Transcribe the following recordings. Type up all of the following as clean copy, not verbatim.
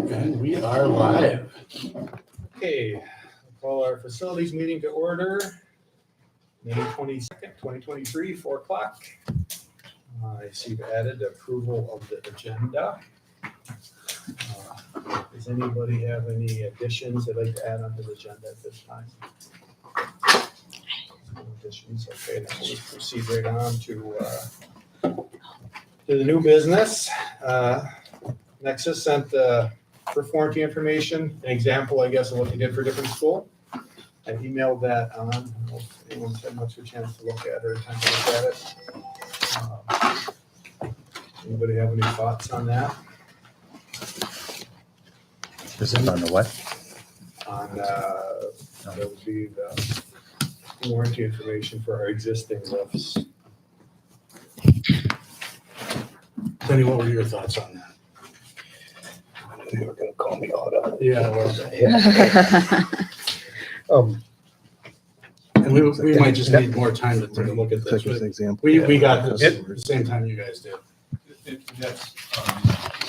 And we are live. Okay, call our facilities meeting to order. May 22nd, 2023, 4 o'clock. I see you've added approval of the agenda. Does anybody have any additions they'd like to add onto the agenda at this time? No additions, okay, then we'll just proceed right on to the new business. Nexus sent for warranty information, an example, I guess, of what they did for a different school. I emailed that on. I don't know if anyone's had much of a chance to look at it or time to look at it. Anybody have any thoughts on that? Is it on the what? On, that would be the warranty information for our existing lifts. Penny, what were your thoughts on that? You were gonna call me out on it. Yeah, well, Um, and we might just need more time to take a look at this. Such as an example. We got this at the same time you guys did. That's,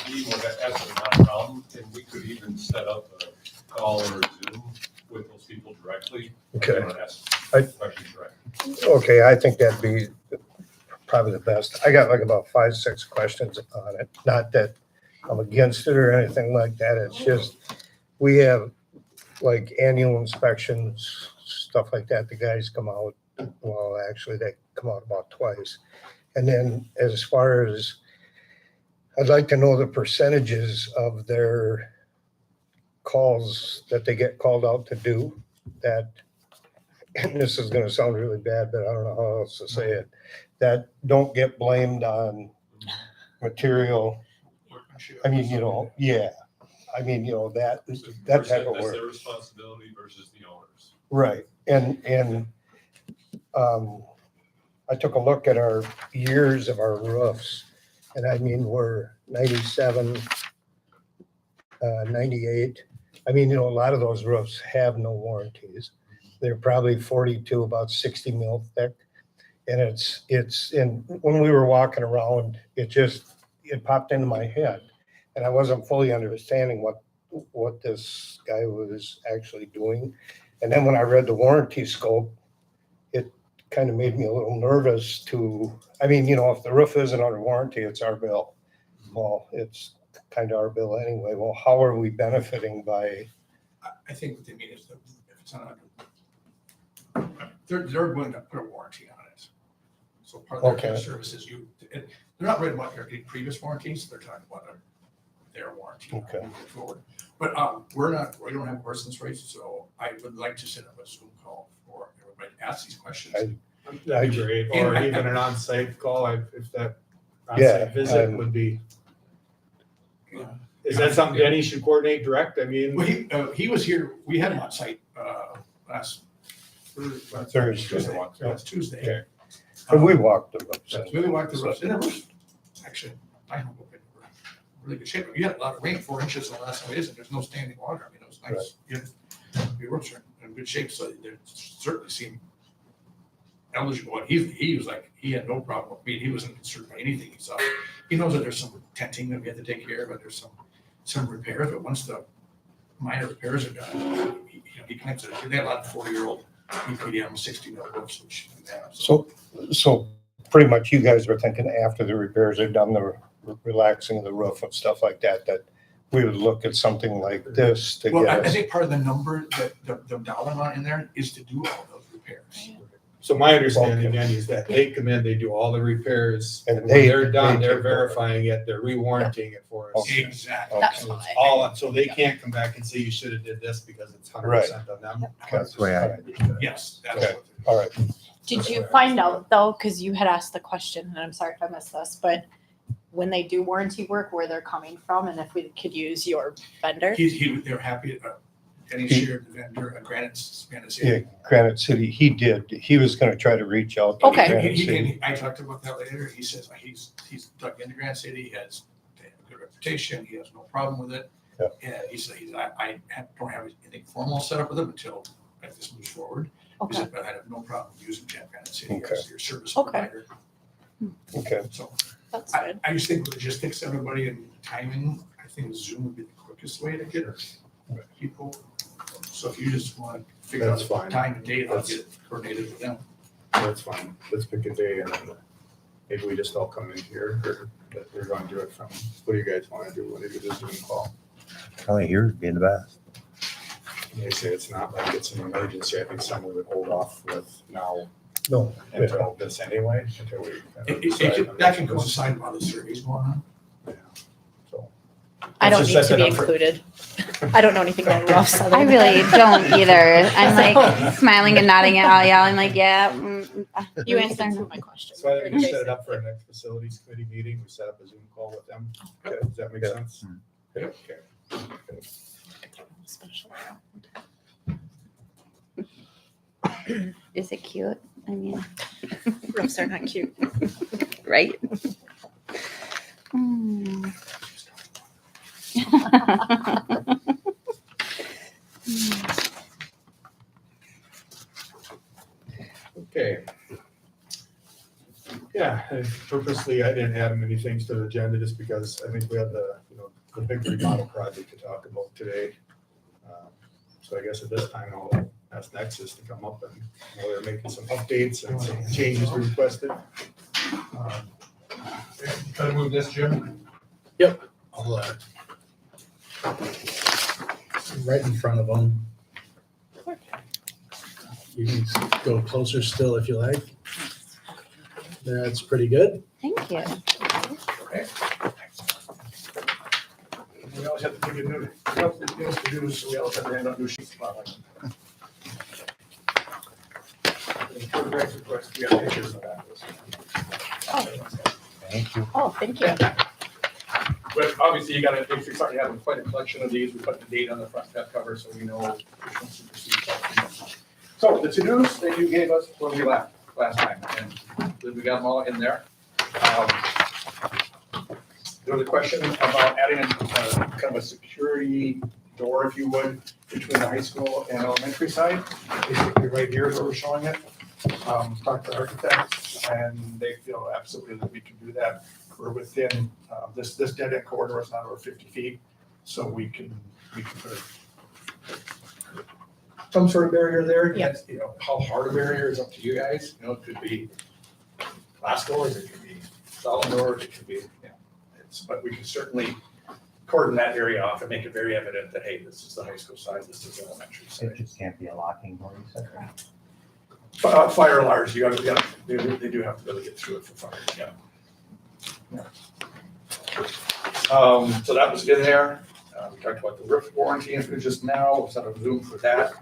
we will have absolutely not a problem, and we could even set up a call or a Zoom with those people directly. Okay. And ask I- questions directly. okay, I think that'd be probably the best. I got like about 5-6 questions on it. Not that I'm against it or anything like that. It's just, we have like annual inspections, stuff like that. The guys come out, well, actually they come out about twice. And then as far as, I'd like to know the percentages of their calls that they get called out to do that, and this is gonna sound really bad, but I don't know how else to say it, that don't get blamed on material. I mean, you know, yeah. I mean, you know, that type of That's work. their responsibility versus the owners. Right, and I took a look at our years of our roofs, and I mean, we're 97, 98. I mean, you know, a lot of those roofs have no warranties. They're probably 42, about 60 mil thick. And and when we were walking around, it popped into my head. And I wasn't fully understanding what this guy was actually doing. And then when I read the warranty scope, it kind of made me a little nervous I mean, you know, if the roof isn't under warranty, it's our bill. Well, it's kind of our bill anyway. Well, how are we benefiting by? I think what they mean is that if it's not under, they're going to put a warranty on it. So part of their Okay. services, they're not worried about your previous warranties, they're talking about their warranty Okay. moving forward. But we don't have license rates, so I would like to set up a Zoom call for everybody to ask these questions. That'd be great, or And I- even an on-site call if that Yeah, on-site visit I'm- would be. Yeah. Is that something Denny should coordinate direct? I mean. Well, he was here, we had him on site last Thursday. Last Tuesday. And we walked the roofs. So we walked the roofs, and the roofs, actually, I don't know, in really good shape. You had a lot of rain, 4 inches the last time it is, and there's no standing water. I mean, it was nice. The roofs are in good shape, so they certainly seem eligible. And he was like, he had no problem. I mean, he wasn't concerned by anything he saw. He knows that there's some tenting that we have to take care of, but there's some repairs, but once the minor repairs are done, he connects it. They had a lot of 40-year-old EPDM 60 mil roofs, which we have. So pretty much you guys were thinking after the repairs are done, the relaxing of the roof and stuff like that, that we would look at something like this to Well, get I us. think part of the number, the dollar amount in there is to do all those repairs. So my understanding, Okay. Danny, is that they come in, they do all the repairs, And and when they- they're done, they they're take care of it. verifying it, they're re-warranting it for us. Okay. Exactly. That's So it's fine. all, so they can't come back and say you should have did this because it's 100% on them. That's the way I. Yes, that's Okay. what. All right, Did you find out though, because you had asked the question, and I'm sorry if I missed this, but when they do warranty work, where they're coming from, and if we could use your vendor? They're happy, Denny shared the vendor, Granite yeah, City. Granite City, he was gonna try to reach out. to Okay. Granite City. I talked about that later. He says he's dug into Granite City. They have a good reputation. He has no problem with it. Yeah. And he said, I don't have anything formal set up with him until this moves forward. He Okay, said, but I have no problem using Granite City Okay. as your service Okay. provider. Okay, So that's I, good. I just think logistics, everybody, and timing, I think Zoom would be the quickest way to get people. So if you just want to figure out That's the fine. time and date, I'll That's- get it coordinated with them. That's fine. Let's pick a day and then maybe we just all come in here or that we're going to do it from, what do you guys want to do? When do you do this Zoom call? Probably yours being the best. They say it's not like it's an emergency. I think someone would hold off with now No, until this anyway, until we. That can coincide with other surveys going on. So, I don't Let's need just to set be that up for- included. I don't know anything about Rough I Southern. really don't either. I'm like smiling and nodding at all y'all. I'm like, yeah. You answered some of my questions. So I think we set it up for our next facilities committee meeting. We set up a Zoom call with them. Okay, does that make Yeah. sense? Mm. Okay. Special. Is it cute? I mean, Roughs are not cute. right? Hmm. Okay. Yeah, and purposely, I didn't add many things to the agenda just because I think we have the, the big remodel project to talk about today. So I guess at this time, I'll ask Nexus to come up and they're making some updates and some changes we requested. Try to move this, Jim. I'll, right in front of them. You can go closer still if you like. That's pretty good. Thank you. We always have to take a new, we always have to do, so we always have to hand out new sheets. Photograph request, we got pictures of that. Thank you. Oh, thank you. But obviously you gotta, if you're starting having quite a collection of these, we put the date on the front back cover so we know which ones to proceed. So the to-dos that you gave us when we left last time, and we got them all in there. There was a question about adding a kind of a security door, if you would, between the high school and elementary side. Basically right here is where we're showing it. Talked to architects and they feel absolutely that we can do that. We're within, this dead end corridor is not over 50 feet, so we can put some sort of barrier there. Yeah. That's, how hard a barrier is up to you guys. It could be glass doors, it could be solid doors, it could be, but we can certainly cordon that area off and make it very evident that, hey, this is the high school side, this is the elementary It side. just can't be a locking door, you said. Fire alarms, they do have to be able to get through it for fire, yeah. So that was in there. We talked about the roof warranty just now, we'll set up Zoom for that.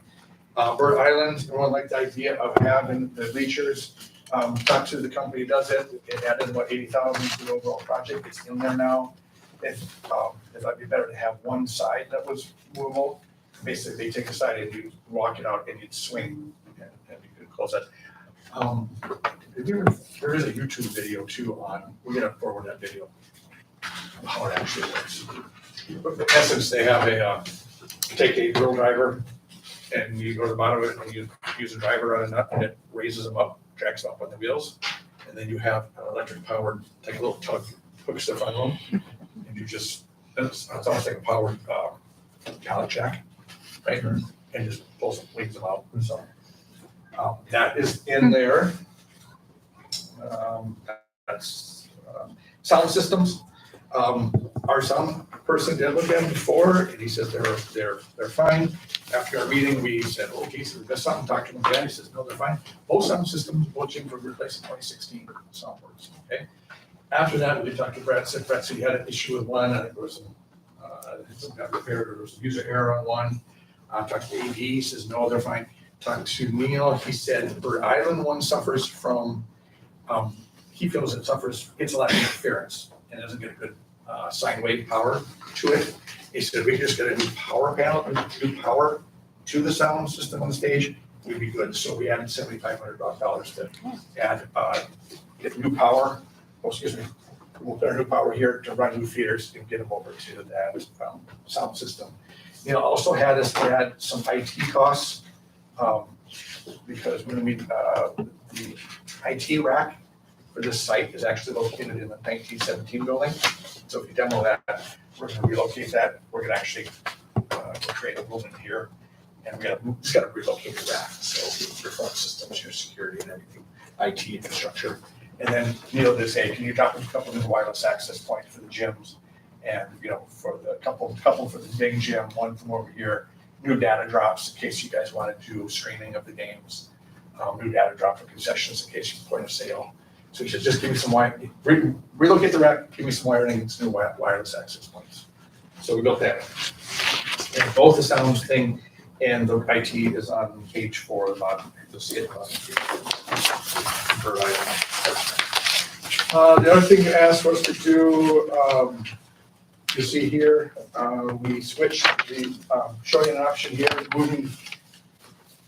Bird Island, everyone liked the idea of having the bleachers. Talked to the company who does it, it added about 80,000 to the overall project, it's in there now. It might be better to have one side that was movable. Basically, they take a side and you walk it out and you'd swing and you could close it. There is a YouTube video too on, we're gonna forward that video, of how it actually works. But in essence, they have take a drill driver and you go to the bottom of it and you use a driver on a nut and it raises them up, jacks them up on the wheels. And then you have an electric powered, take a little tug, hooks the front of them. And you just, it's almost like a powered pallet jack, right? And just pulls them, leaves them out. So that is in there. That's sound systems. Our sound person did look at them before, and he says they're fine. After our meeting, we said, okay, so we missed something, talked to him again, he says, no, they're fine. Both sound systems, watching for replacing 2016 soundboards, okay? After that, we talked to Brett, said he had an issue with one, I think there was some got repaired, or there was some user error on one. Talked to AD, he says, no, they're fine. Talked to Neil, he said Bird Island one suffers from, he feels it suffers, gets a lot of interference and doesn't get a good sine wave power to it. He said, we just got a new power panel, new power to the sound system on the stage, we'd be good. So we added $7,500 to add, get new power, we'll put our new power here to run new feeders and get them over to that sound system. Also had us add some IT costs, because when the IT rack for this site is actually located in the 1917 building. So if you demo that, we're gonna relocate that. We're gonna actually, create a room in here. And just gotta relocate the rack, so your phone systems, your security and everything, IT infrastructure. And then Neil did say, can you drop a couple of wireless access points for the gyms? And, for the couple for the big gym, one from over here, new data drops in case you guys want to do streaming of the games. New data drop for concessions in case you point of sale. So you should just give me some relocate the rack, give me some wiring, and some new wireless access points. So we built that. And both the sound thing and the IT is on page 4 of the bottom. You'll see it. The other thing you asked us to do, you see here, we switched showing an option here,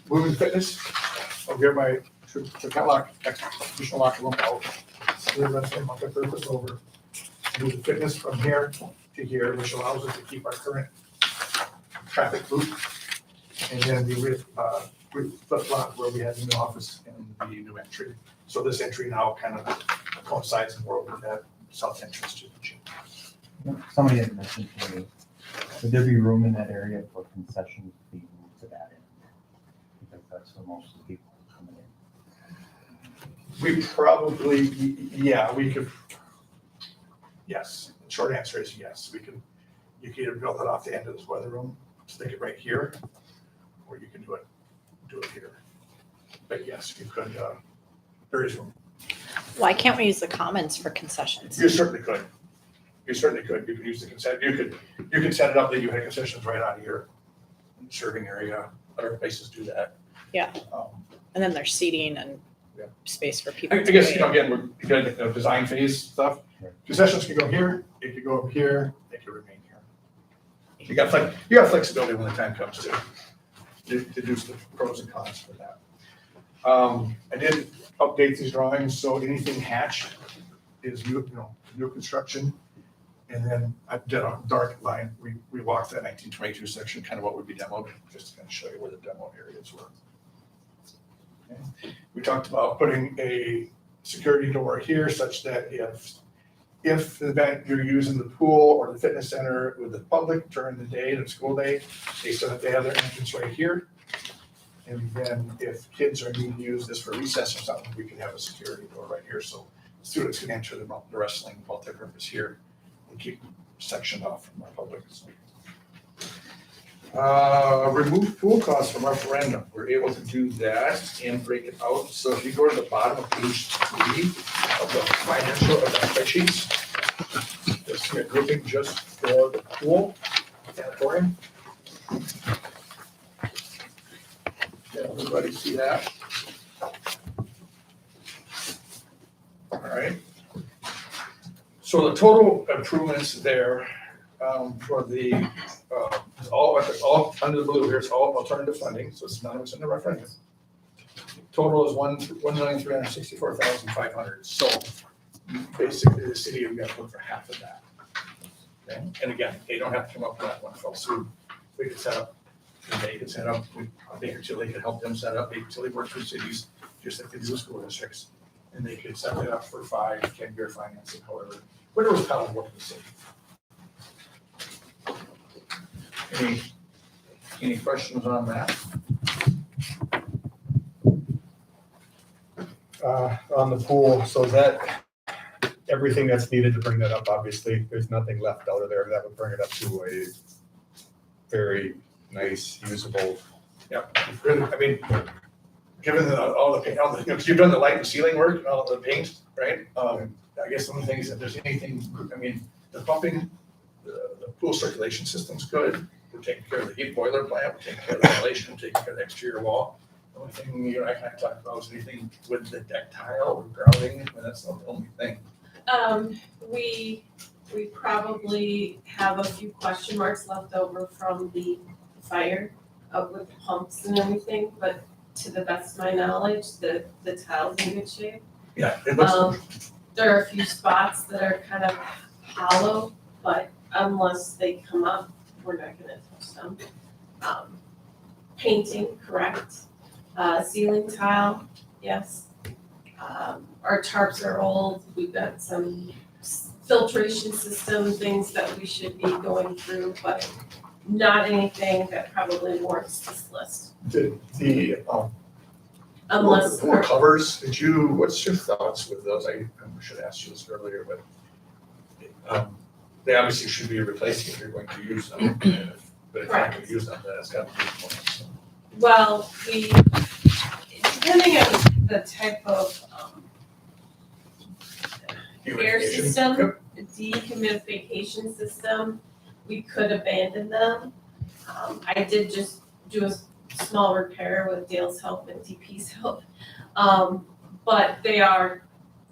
moving fitness. Over here by traditional locker room out. So we're going to multi-purpose over. Move the fitness from here to here, which allows us to keep our current traffic loop. And then the flip-flop where we had the new office and the new entry. So this entry now kind of coincides more with that south entrance to the gym. Somebody had mentioned to me, would there be room in that area for concessions to be moved to that end? Because that's where most of the people are coming in. We probably, we could, yes, the short answer is yes, you could either build it off the end of this weather room, stick it right here, or you can do it here. But yes, you could, there is room. Why can't we use the commons for concessions? You certainly could. You could use the concession, you could set it up that you had concessions right out of your serving area, other places do that. Yeah. And then there's seating and space for people. I to guess, wait. again, we're doing the design phase stuff. Concessions can go here, it could go up here, it could remain here. You got flexibility when the time comes to deduce the pros and cons for that. I did update these drawings, so anything hatched is new construction. And then I did a dark line, we walked that 1922 section, kind of what would be demoed, just to kind of show you where the demo areas were. Okay. We talked about putting a security door here such that if the event you're using the pool or the fitness center with the public during the day, the school day, they have their entrance right here. And then if kids are needing to use this for recess or something, we can have a security door right here. So students can enter the wrestling multi-purpose here and keep sectioned off from our public. Remove pool costs from referendum. We're able to do that and break it out. So if you go to the bottom of page 3 of the financial spreadsheets, there's a grouping just for the pool category. Can everybody see that? All right. So the total improvements there for the all under the blue here, it's all alternative funding, so it's not what's in the referendum. Total is $1,364,500. So basically, the city would have to look for half of that. Okay, and again, they don't have to come up with that one fell swoop. We could set up. They could set up. Baker Tilly could help them set up. Baker Tilly works with cities, just like they do with school districts, and they could set it up for 5-10-year financing, however, whatever was palatable to the city. Any questions on that? On the pool, so is that everything that's needed to bring that up? Obviously, there's nothing left out of there that would bring it up to a very nice, usable. Yeah, I mean, given all the paint, you've done the light and ceiling work and all the paint, right? I guess one of the things, if there's anything, I mean, the pumping, the pool circulation system's good. We're taking care of the heat boiler plant, we're taking care of the ventilation, we're taking care of the exterior wall. The only thing you and I kind of talked about was anything with the deck tile or grouting, and that's not the only thing. We probably have a few question marks left over from the fire with pumps and everything, but to the best of my knowledge, the tile's in good shape. Yeah, it looks, There are a few spots that are kind of hollow, but unless they come up, we're not gonna touch them. Painting, correct. Ceiling tile, yes. Our tarps are old, we've got some filtration system, things that we should be going through, but not anything that probably warrants this list, The unless. pool covers, what's your thoughts with those? I should ask you this earlier, but they obviously should be replaced if you're going to use them. But if you're not going to use them, then it's got to be replaced. Well, depending on the type of air system, dehumidification system, we could abandon them. I did just do a small repair with Dale's help and DP's help. But they are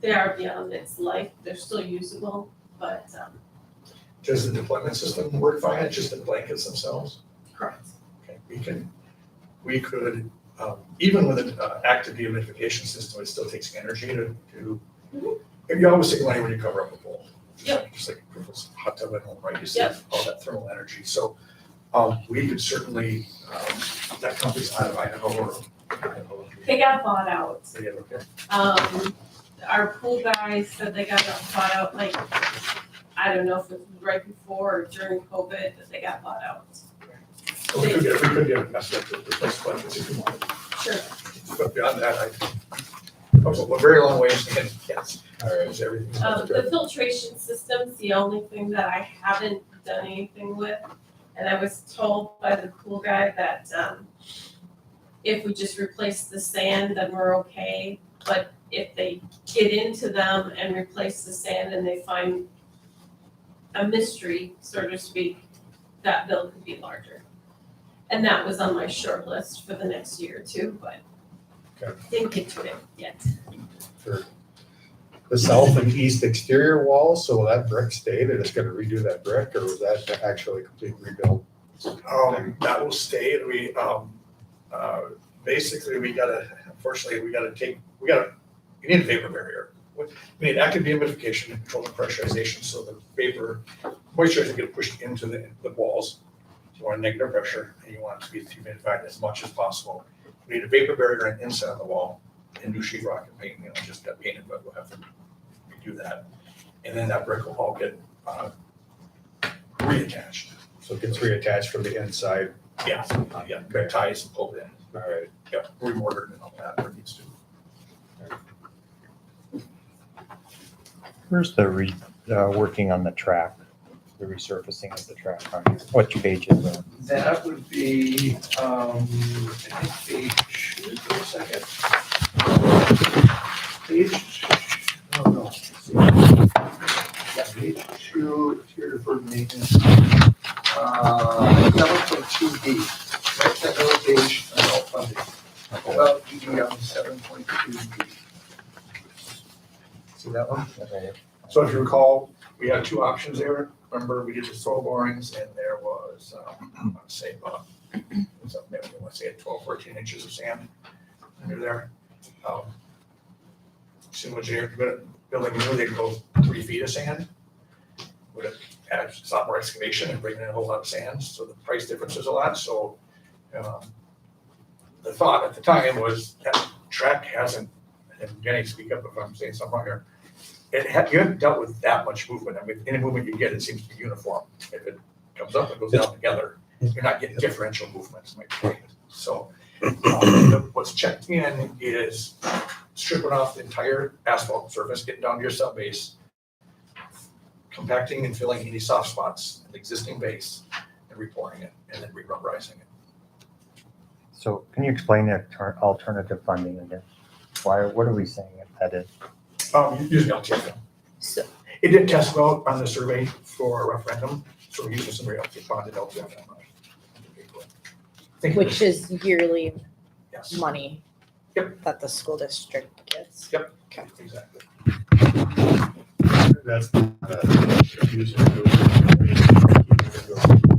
beyond its life, they're still usable, but, Does the deployment system work fine, just the blankets themselves? correct. Okay, we could, even with an active dehumidification system, it still takes energy to, Mhm. and you always save money when you cover up a pool. Yep. Just like a hot tub at home, right? You save Yep. all that thermal energy. So, we could certainly, that company's out of Idaho or Idaho. They got bought out. Yeah, okay. Our pool guys said they got bought out, like, I don't know if it was right before or during COVID, that they got bought out. So we could get a message to replace blankets if you wanted. Sure. But beyond that, a very long ways, and yes, is everything. The filtration system's the only thing that I haven't done anything with. And I was told by the pool guy that, if we just replace the sand, then we're okay. But if they get into them and replace the sand and they find a mystery, so to speak, that bill could be larger. And that was on my short list for the next year or two, but Okay. didn't get to it yet. For the south and east exterior walls, so will that brick stay, they're just gonna redo that brick, or was that actually a complete rebuild? That will stay, basically, unfortunately, you need a vapor barrier. We need active dehumidification to control the pressurization, so the vapor, moisture doesn't get pushed into the walls. You want a negative pressure, and you want it to be humidified as much as possible. We need a vapor barrier on the inside of the wall, and new sheetrock and paint, just got painted, but we'll have to redo that. And then that brick will all get reattached. So it gets reattached from the inside, Yeah, good ties and pulled in. all right. Yeah, remortared and all that where it needs to. Where's the working on the track, the resurfacing of the track on here? What page is that? That would be, I think page, wait a second. Page, oh no. Yeah, page 2, tier deferred maintenance. 7.2B, right, that little page, all funding. About DD on 7.2B. See that one? Okay. So if you recall, we had two options there. Remember, we did the soil borings and there was, let's say about, maybe let's say 12, 14 inches of sand under there. Civil engineer, building new, they'd go 3 feet of sand. Would have had a lot more excavation and bring in a whole lot of sand, so the price difference is a lot, so the thought at the time was that track hasn't, and Jenny, speak up if I'm saying something wrong here, you haven't dealt with that much movement. I mean, any movement you get, it seems to be uniform. If it comes up and goes down together, you're not getting differential movements, my point. So what's checked in is stripping off the entire asphalt surface, getting down to your sub base, compacting and filling any soft spots in the existing base, and repouring it, and then re-rubberizing it. So can you explain the alternative funding again? What are we saying that is? Using LTF film. So- It did test well on the survey for a referendum, so we're using some real bonded LTF film. Which is yearly Yes, money Yep. that the school district gets. exactly. That's use it.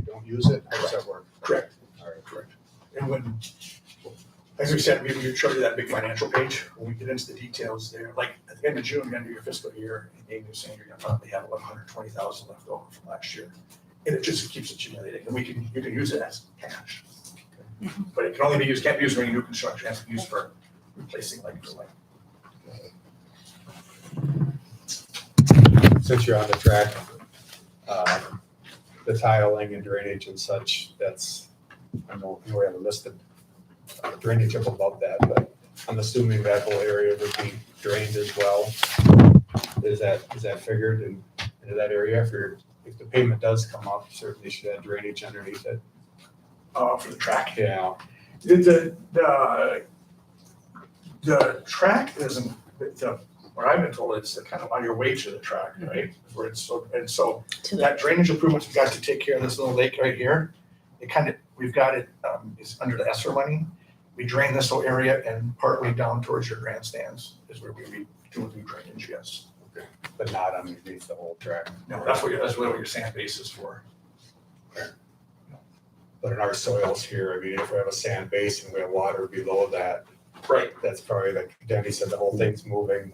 Don't use it, how does that work? Correct. All right. Correct. And when, as we said, we showed you that big financial page, when we get into the details there, like at the end of June, the end of your fiscal year, and Amy was saying you're gonna probably have about 120,000 left over from last year. And it just keeps accumulating, and you can use it as cash. But it can only be used, can't be used for any new construction, it has to be used for replacing like for like. since you're on the track, the tiling and drainage and such, that's, I know we have a listed drainage up above that, but I'm assuming that whole area would be drained as well. Is that figured into that area? If the pavement does come up, certainly should have drainage underneath it. For the track. Yeah, The track isn't, what I've been told is kind of on your way to the track, right? Where it's so, and so To the- that drainage improvements, we got to take care of this little lake right here. It kind of, we've got it, it's under the ESSER money. We drain this whole area and partway down towards your grandstands is where we do drainage, yes. but not underneath the whole track. No, that's what your sand base is for. But in our soils here, I mean, if we have a sand base and we have water below that, Right. that's probably like Danny said, the whole thing's moving.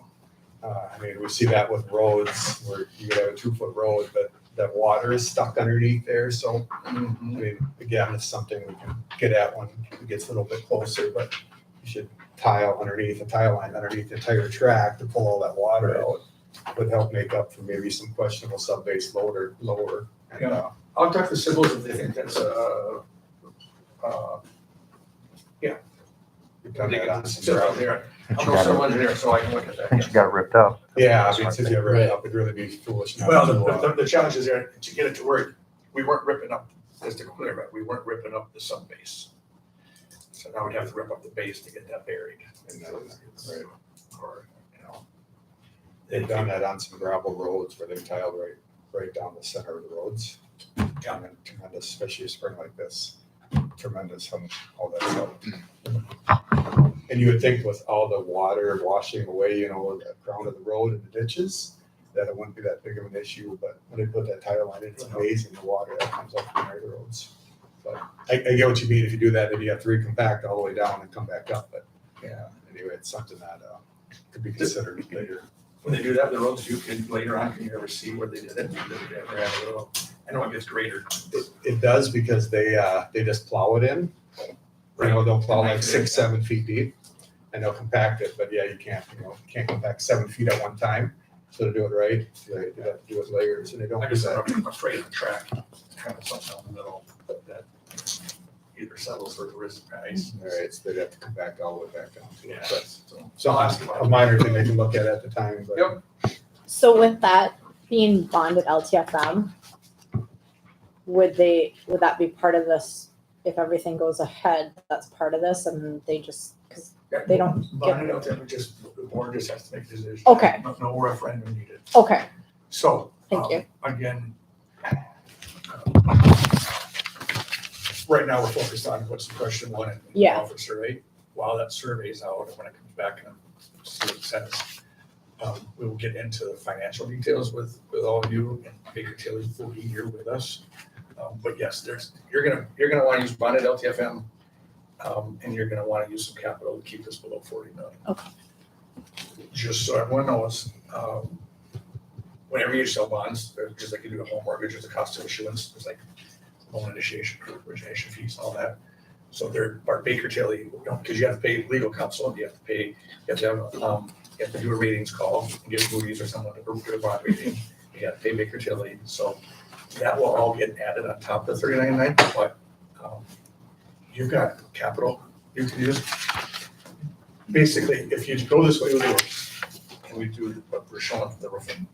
I mean, we see that with roads where you could have a 2-foot road, but that water is stuck underneath there. So, I mean, again, it's something we can get at when it gets a little bit closer, but you should tile underneath, a tile line underneath the entire track to pull all that water out. Would help make up for maybe some questionable sub-base lower. And, Yeah. I'll talk to Sybil's if they think that's, we've done that on some Sybil ground. there. But I'll you know got someone there so I can look at I that. think you got ripped up. Yeah, I mean, since you have Right. it up, it'd really be foolish not Well, to. the challenge is there, to get it to work, we weren't ripping up, just to clear it, we weren't ripping up the sub base. So now we'd have to rip up the base to get that buried. Right. Or, you know. They've done that on some gravel roads where they tiled right down the center of the roads. Yeah. And then tremendous, especially a spring like this, tremendous how that's helped. And you would think with all the water washing away, you know, the ground of the road and the ditches, that it wouldn't be that big of an issue, but when they put that tile line in, it's amazing the water that comes up from the roads. But I get what you mean, if you do that, then you have to recompact all the way down and come back up, but Yeah. anyway, it's something that could be considered later. When they do that, the roads, you can, later on, can you ever see where they did it? Did they ever have a little, I know it gets greater. It does because they just plow it in. You know, they'll plow like 6-7 feet deep and they'll compact it, but yeah, you can't compact 7 feet at one time. So to do it right, they have to do it layers and they don't Like I do said, that. I'm afraid of the track, kind of something in the middle that either settles or there is ice. All right, so they'd have to come back all the way back down. to it. Yeah. But So so a minor thing they can look at the time, but. Yep. So with that being bonded LTFM, would that be part of this? If everything goes ahead, that's part of this and they just, because they don't Bonded out there, but just, the board just has to make a decision. Okay. No referendum needed. okay, So. thank you. Again. Right now, we're focused on what's the question one and the Yeah. offer survey. While that survey's out, and when it comes back and see what it says, we will get into the financial details with all of you, and Baker Tilly will be here with us. But yes, you're gonna want to use bonded LTFM, and you're gonna want to use some capital to keep this below 40 million. Okay. Just so everyone knows, whenever you sell bonds, just like you do a home mortgage, there's a cost of issuance, there's like loan initiation, origination fees, all that. So Baker Tilly, because you have to pay legal counsel, and you have to do a ratings call, and get Moody's or someone to do a bond rating. You have to pay Baker Tilly, so that will all get added on top of the 39.9, but you've got capital you can use. Basically, if you go this way with the roofs, and we do what we're showing for the roofing,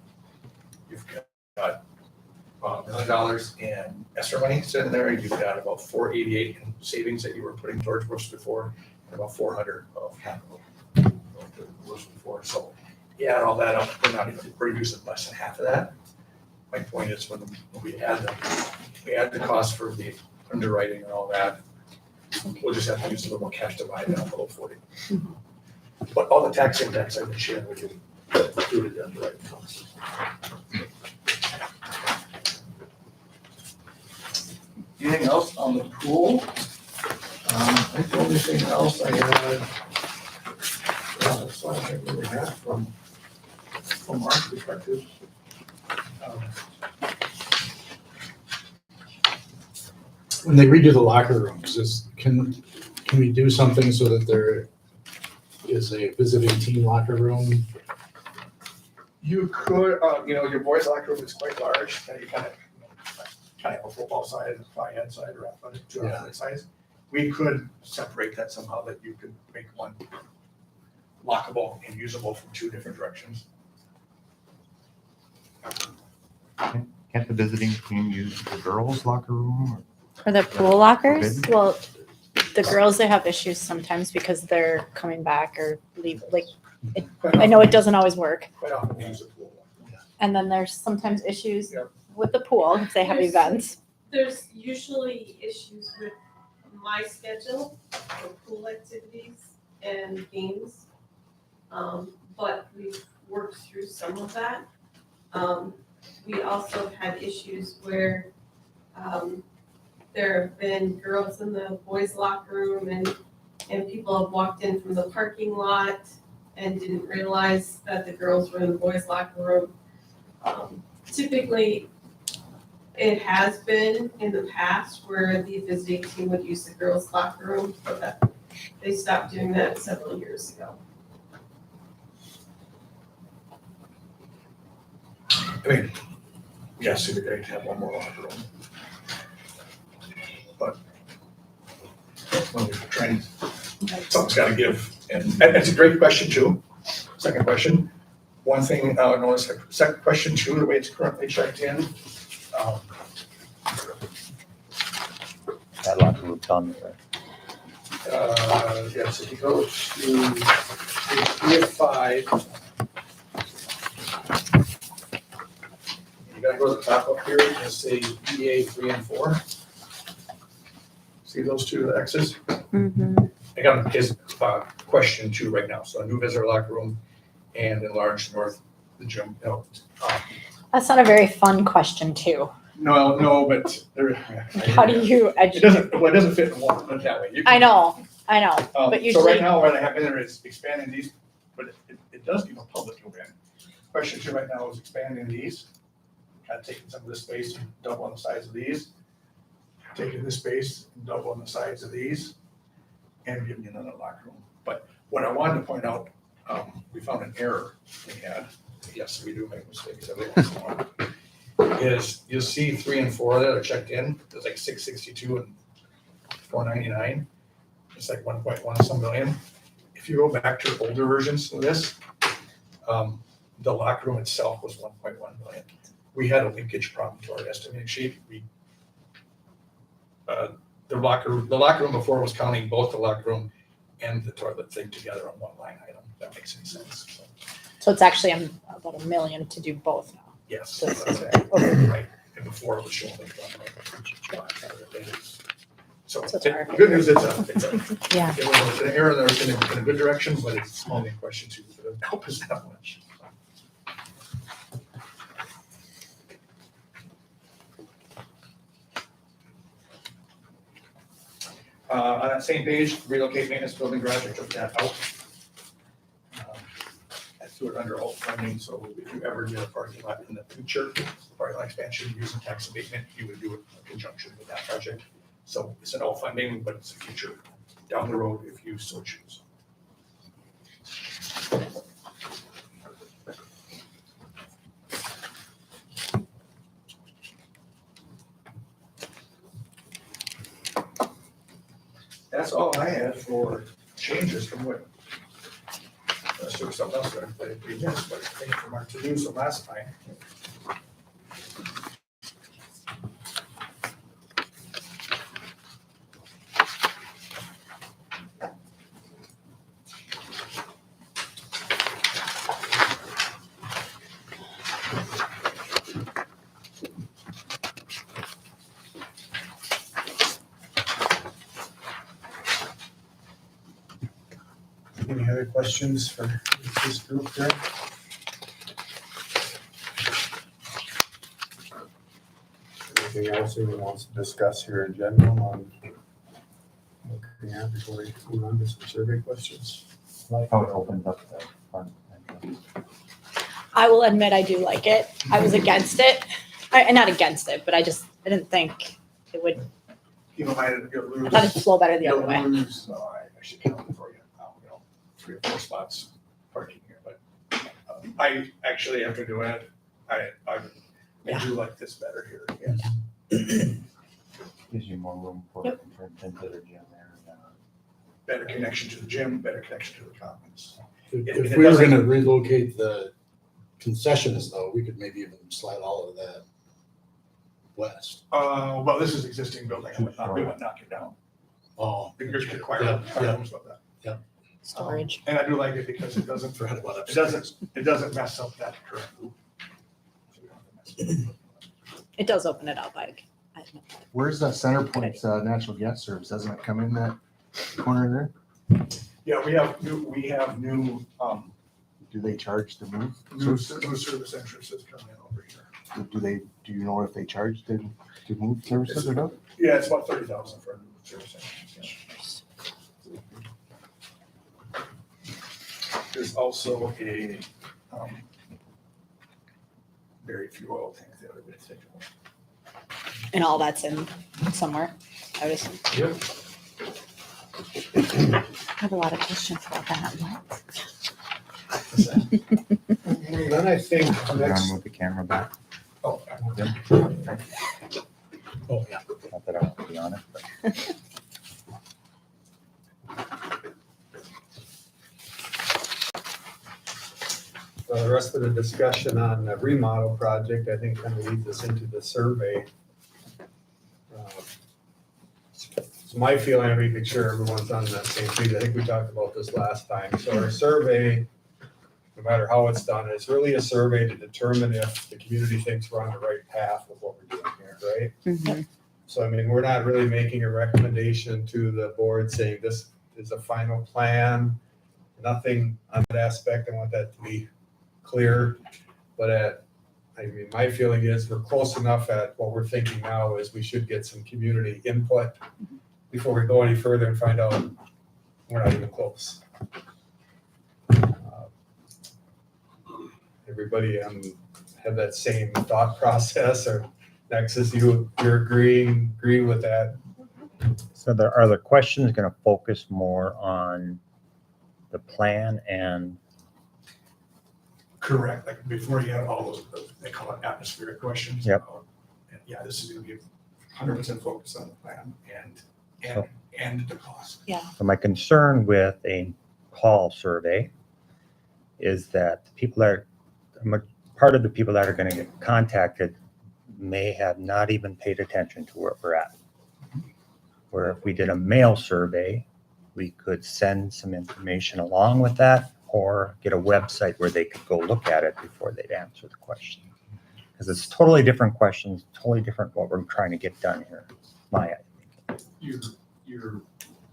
you've got $1 million in ESSER money sitting there. You've got about $488 in savings that you were putting towards roofs before, and about $400 of capital going to roofs before. So you add all that up, we're using less than half of that. My point is when we add the cost for the underwriting and all that, we'll just have to use a little more cash to buy it down below 40. But all the tax impacts I've been sharing with you, included the underwriting costs. Anything else on the pool? I think the only thing else I had, that's all I really have from our perspective. When they redo the locker rooms, can we do something so that there is a visiting team locker room? You could, your boys' locker room is quite large, and you kind of have a football side and a fly-in side or athletic, two Yeah. athletic sides. We could separate that somehow, that you could make one lockable and usable from two different directions. Can't the visiting team use the girls' locker room? For the pool lockers? Forbidden? Well, the girls, they have issues sometimes because they're coming back or leave, like, I know it doesn't always work. Quite often we use a pool. And then there's sometimes issues Yep. with the pool if they have There's- events. There's usually issues with my schedule for pool activities and games. But we've worked through some of that. We also had issues where, there have been girls in the boys' locker room and people have walked in from the parking lot and didn't realize that the girls were in the boys' locker room. Typically, it has been in the past where the visiting team would use the girls' locker room, but they stopped doing that several years ago. I mean, yes, it'd be great to have one more locker room. But when we're trying, something's gotta give, and it's a great question too. Second question, one thing I noticed, second question too, the way it's currently checked in, That locker room done, right? yes, if you go to page 3 of 5. You gotta go to the top up here and say EA 3 and 4. See those two X's? Mhm. I got his question 2 right now. So a new visitor locker room and enlarged north the gym. That's not a very fun question too. No, but there. How do you It educate? doesn't fit in one, put it that way. You can- I know, but So usually, right now, what I have in there is expanding these, but it does give a public event. Question 2 right now is expanding these, kind of taking some of this space and doubling the size of these. Taking this space and doubling the size of these, and giving you another locker room. But what I wanted to point out, we found an error we had. Yes, we do make mistakes every once in a while. Is you'll see 3 and 4 that are checked in, there's like 662 and 499. It's like 1.1 some million. If you go back to older versions of this, the locker room itself was 1.1 million. We had a linkage problem to our estimating sheet. The locker room before was counting both the locker room and the toilet thing together on one line item. If that makes any sense. So, so it's actually about $1 million to do both now. yes, So it's- that's it. Right. And before it was showing it on so So it's the our good news, it's a Yeah. it was an error that was in a good direction, but it's only a question 2, so it doesn't help us that much. On that same page, relocate maintenance building garage, I took that out. I threw it under alt funding, so if you ever get a parking lot in the future, parking lot expansion using tax abatement, you would do it in conjunction with that project. So it's an alt funding, but it's a future down the road if you so choose. That's all I had for changes from what, unless there was something else that we missed, but I think from our to-dos from last time. Any other questions for this group here? Anything else anyone wants to discuss here in general on? Yeah, before we move on to some survey questions. I like how it opens up the front entrance. I will admit I do like it. I was against it. Not against it, but I didn't think it would, People might I lose. thought it'd flow better the other way. Lose, I should count it for you, 3 or 4 spots parking here, but I actually, after doing it, I do like this better here, yes. Gives you more room for Yep. into the gym there. Better connection to the gym, better connection to the commons. If we were gonna relocate the concessions though, we could maybe even slide all of that west. Well, this is existing building, we would knock it down. Oh, Because you require, Yeah, yeah. about that. Storage. And I do like it because it doesn't, forgot about it upstairs. doesn't mess up that current loop. So we don't have to mess with it. It does open it up, Where's that Center Point natural gas service? Doesn't it come in that corner there? Yeah, we have new, Do they charge to move? new service entrances coming in over here. Do you know if they charge to move services or not? Yeah, it's about 30,000 for a new service entrance. Yeah. There's also a, very few oil tank the other way. and all that's in somewhere. I was. Yep. I have a lot of questions about that. Then I think You want next, to move the camera back? Oh, Oh, yeah. Not that I want to be on it, but. the rest of the discussion on the remodel project, I think kind of leads us into the survey. It's my feeling, I'm making sure everyone's on that same page. I think we talked about this last time. So our survey, no matter how it's done, it's really a survey to determine if the community thinks we're on the right path with what we're doing here, right? Mhm. So I mean, we're not really making a recommendation to the board saying this is a final plan. Nothing on that aspect. I want that to be clear. But I mean, my feeling is we're close enough at what we're thinking now is we should get some community input before we go any further and find out we're not even close. Everybody have that same thought process, or Nexus, you're agreeing with that? So are the questions going to focus more on the plan and correct, like before you have all those, they call it atmospheric questions. Yep. And yeah, this is gonna be 100% focused on the plan and the cost. So my concern with a call survey is that part of the people that are going to get contacted may have not even paid attention to where we're at. Where if we did a mail survey, we could send some information along with that or get a website where they could go look at it before they'd answer the question. Because it's totally different questions, totally different what we're trying to get done here. My Your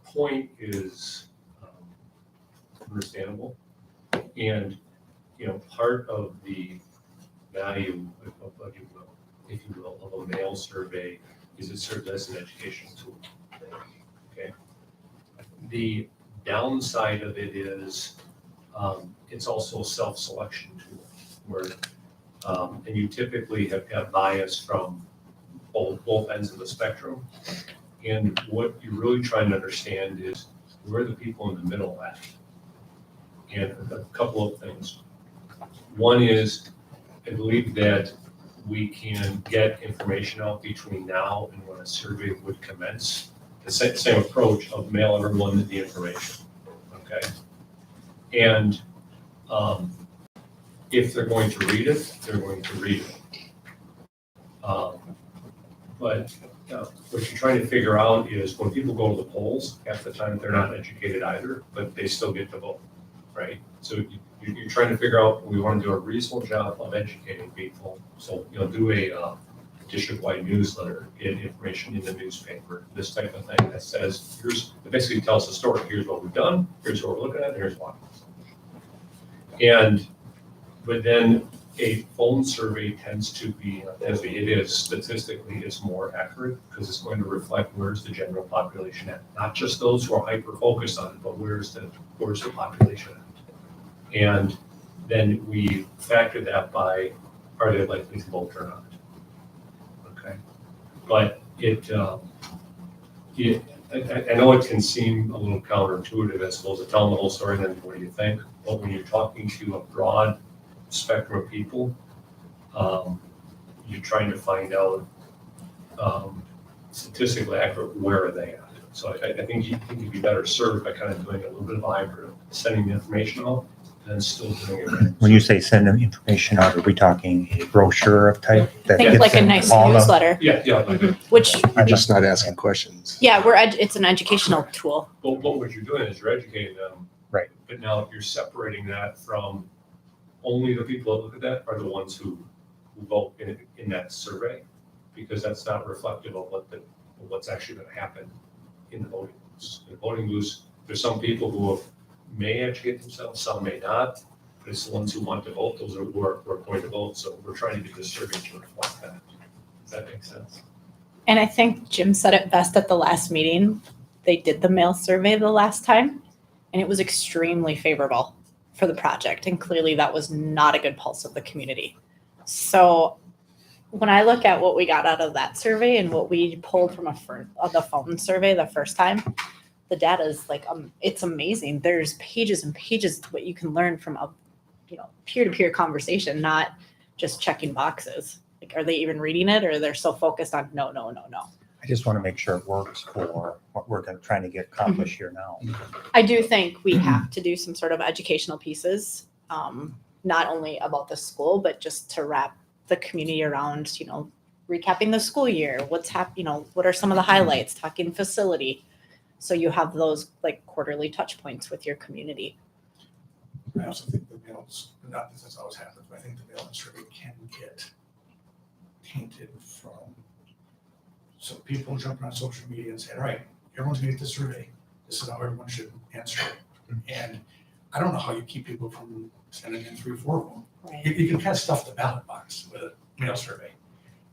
point is understandable. And, part of the value of, if you will, of a mail survey is it serves as an educational tool. Okay. The downside of it is it's also a self-selection tool where, and you typically have got bias from both ends of the spectrum. And what you're really trying to understand is where the people in the middle at. And a couple of things. One is, I believe that we can get information out between now and when a survey would commence. The same approach of mail everyone the information, okay? And if they're going to read it, they're going to read it. But what you're trying to figure out is when people go to the polls, half the time they're not educated either, but they still get to vote, right? So you're trying to figure out, we want to do a reasonable job of educating people. So, do a district-wide newsletter, get information in the newspaper, this type of thing that says, it basically tells the story. Here's what we've done, here's what we're looking at, and here's why. But then a phone survey tends to be, it is statistically, it's more accurate because it's going to reflect where's the general population at. Not just those who are hyper-focused on it, but where's the population at. And then we factor that by, are they likely to vote or not? Okay. But I know it can seem a little counterintuitive as opposed to telling the whole story, then what do you think? But when you're talking to a broad spectrum of people. You're trying to find out statistically accurate where are they at. So I think you'd be better served by kind of doing a little bit of a hybrid, sending the information out and then still doing it. When you say send them information out, are we talking a brochure of type? that Think gets like a them nice all the- newsletter, Yeah, like, which, I'm just not asking questions. yeah, it's an educational tool. but what you're doing is you're educating them. Right. But now you're separating that from only the people that look at that are the ones who vote in that survey, because that's not reflective of what's actually going to happen in the voting booths. In the voting booths, there's some people who may educate themselves, some may not, but it's the ones who want to vote, those are who are going to vote. So we're trying to get the survey to reflect that. Does that make sense? And I think Jim said it best at the last meeting. They did the mail survey the last time, and it was extremely favorable for the project. And clearly that was not a good pulse of the community. So when I look at what we got out of that survey and what we pulled from the phone survey the first time, the data is like, it's amazing. There's pages and pages of what you can learn from a, peer-to-peer conversation, not just checking boxes. Like, are they even reading it, or they're so focused on no. I just want to make sure it works for what we're trying to get accomplished here now. I do think we have to do some sort of educational pieces, not only about the school, but just to wrap the community around, recapping the school year, what's happening, what are some of the highlights, talking facility. So you have those like quarterly touch points with your community. I also think the mails, not that this always happens, but I think the mail survey can get tainted from some people jumping on social media and saying, all right, everyone's gonna get this survey. This is how everyone should answer it. And I don't know how you keep people from sending in 3 or 4 of them. Right. You can kind of stuff the ballot box with a mail survey.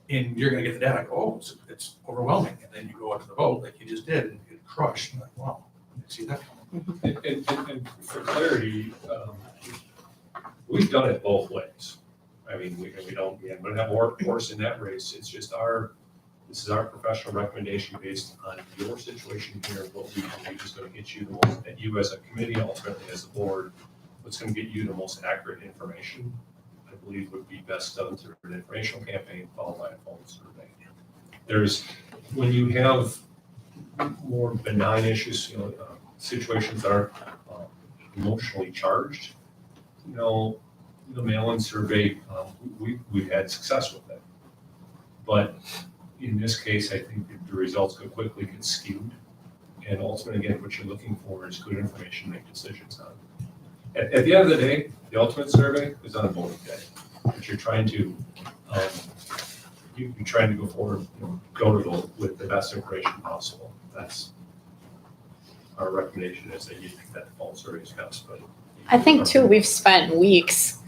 And you're gonna get the data, go, oh, it's overwhelming. And then you go out to the vote like you just did and get crushed. And like, wow, I didn't see that coming. And for clarity, we've done it both ways. I mean, we don't have a horse in that race. It's just this is our professional recommendation based on your situation here, what we believe is going to get you the most, that you as a committee, ultimately as a board, what's going to get you the most accurate information, I believe would be best done through an informational campaign followed by a phone survey. When you have more benign issues, situations that are emotionally charged, the mail-in survey, we've had success with it. But in this case, I think that the results could quickly get skewed. And ultimately, again, what you're looking for is good information to make decisions on. At the end of the day, the ultimate survey is on voting day. But you're trying to, you're trying to go forward, go to vote with the best information possible. That's our recommendation, is that you think that the phone survey is best. But I think too, we've spent weeks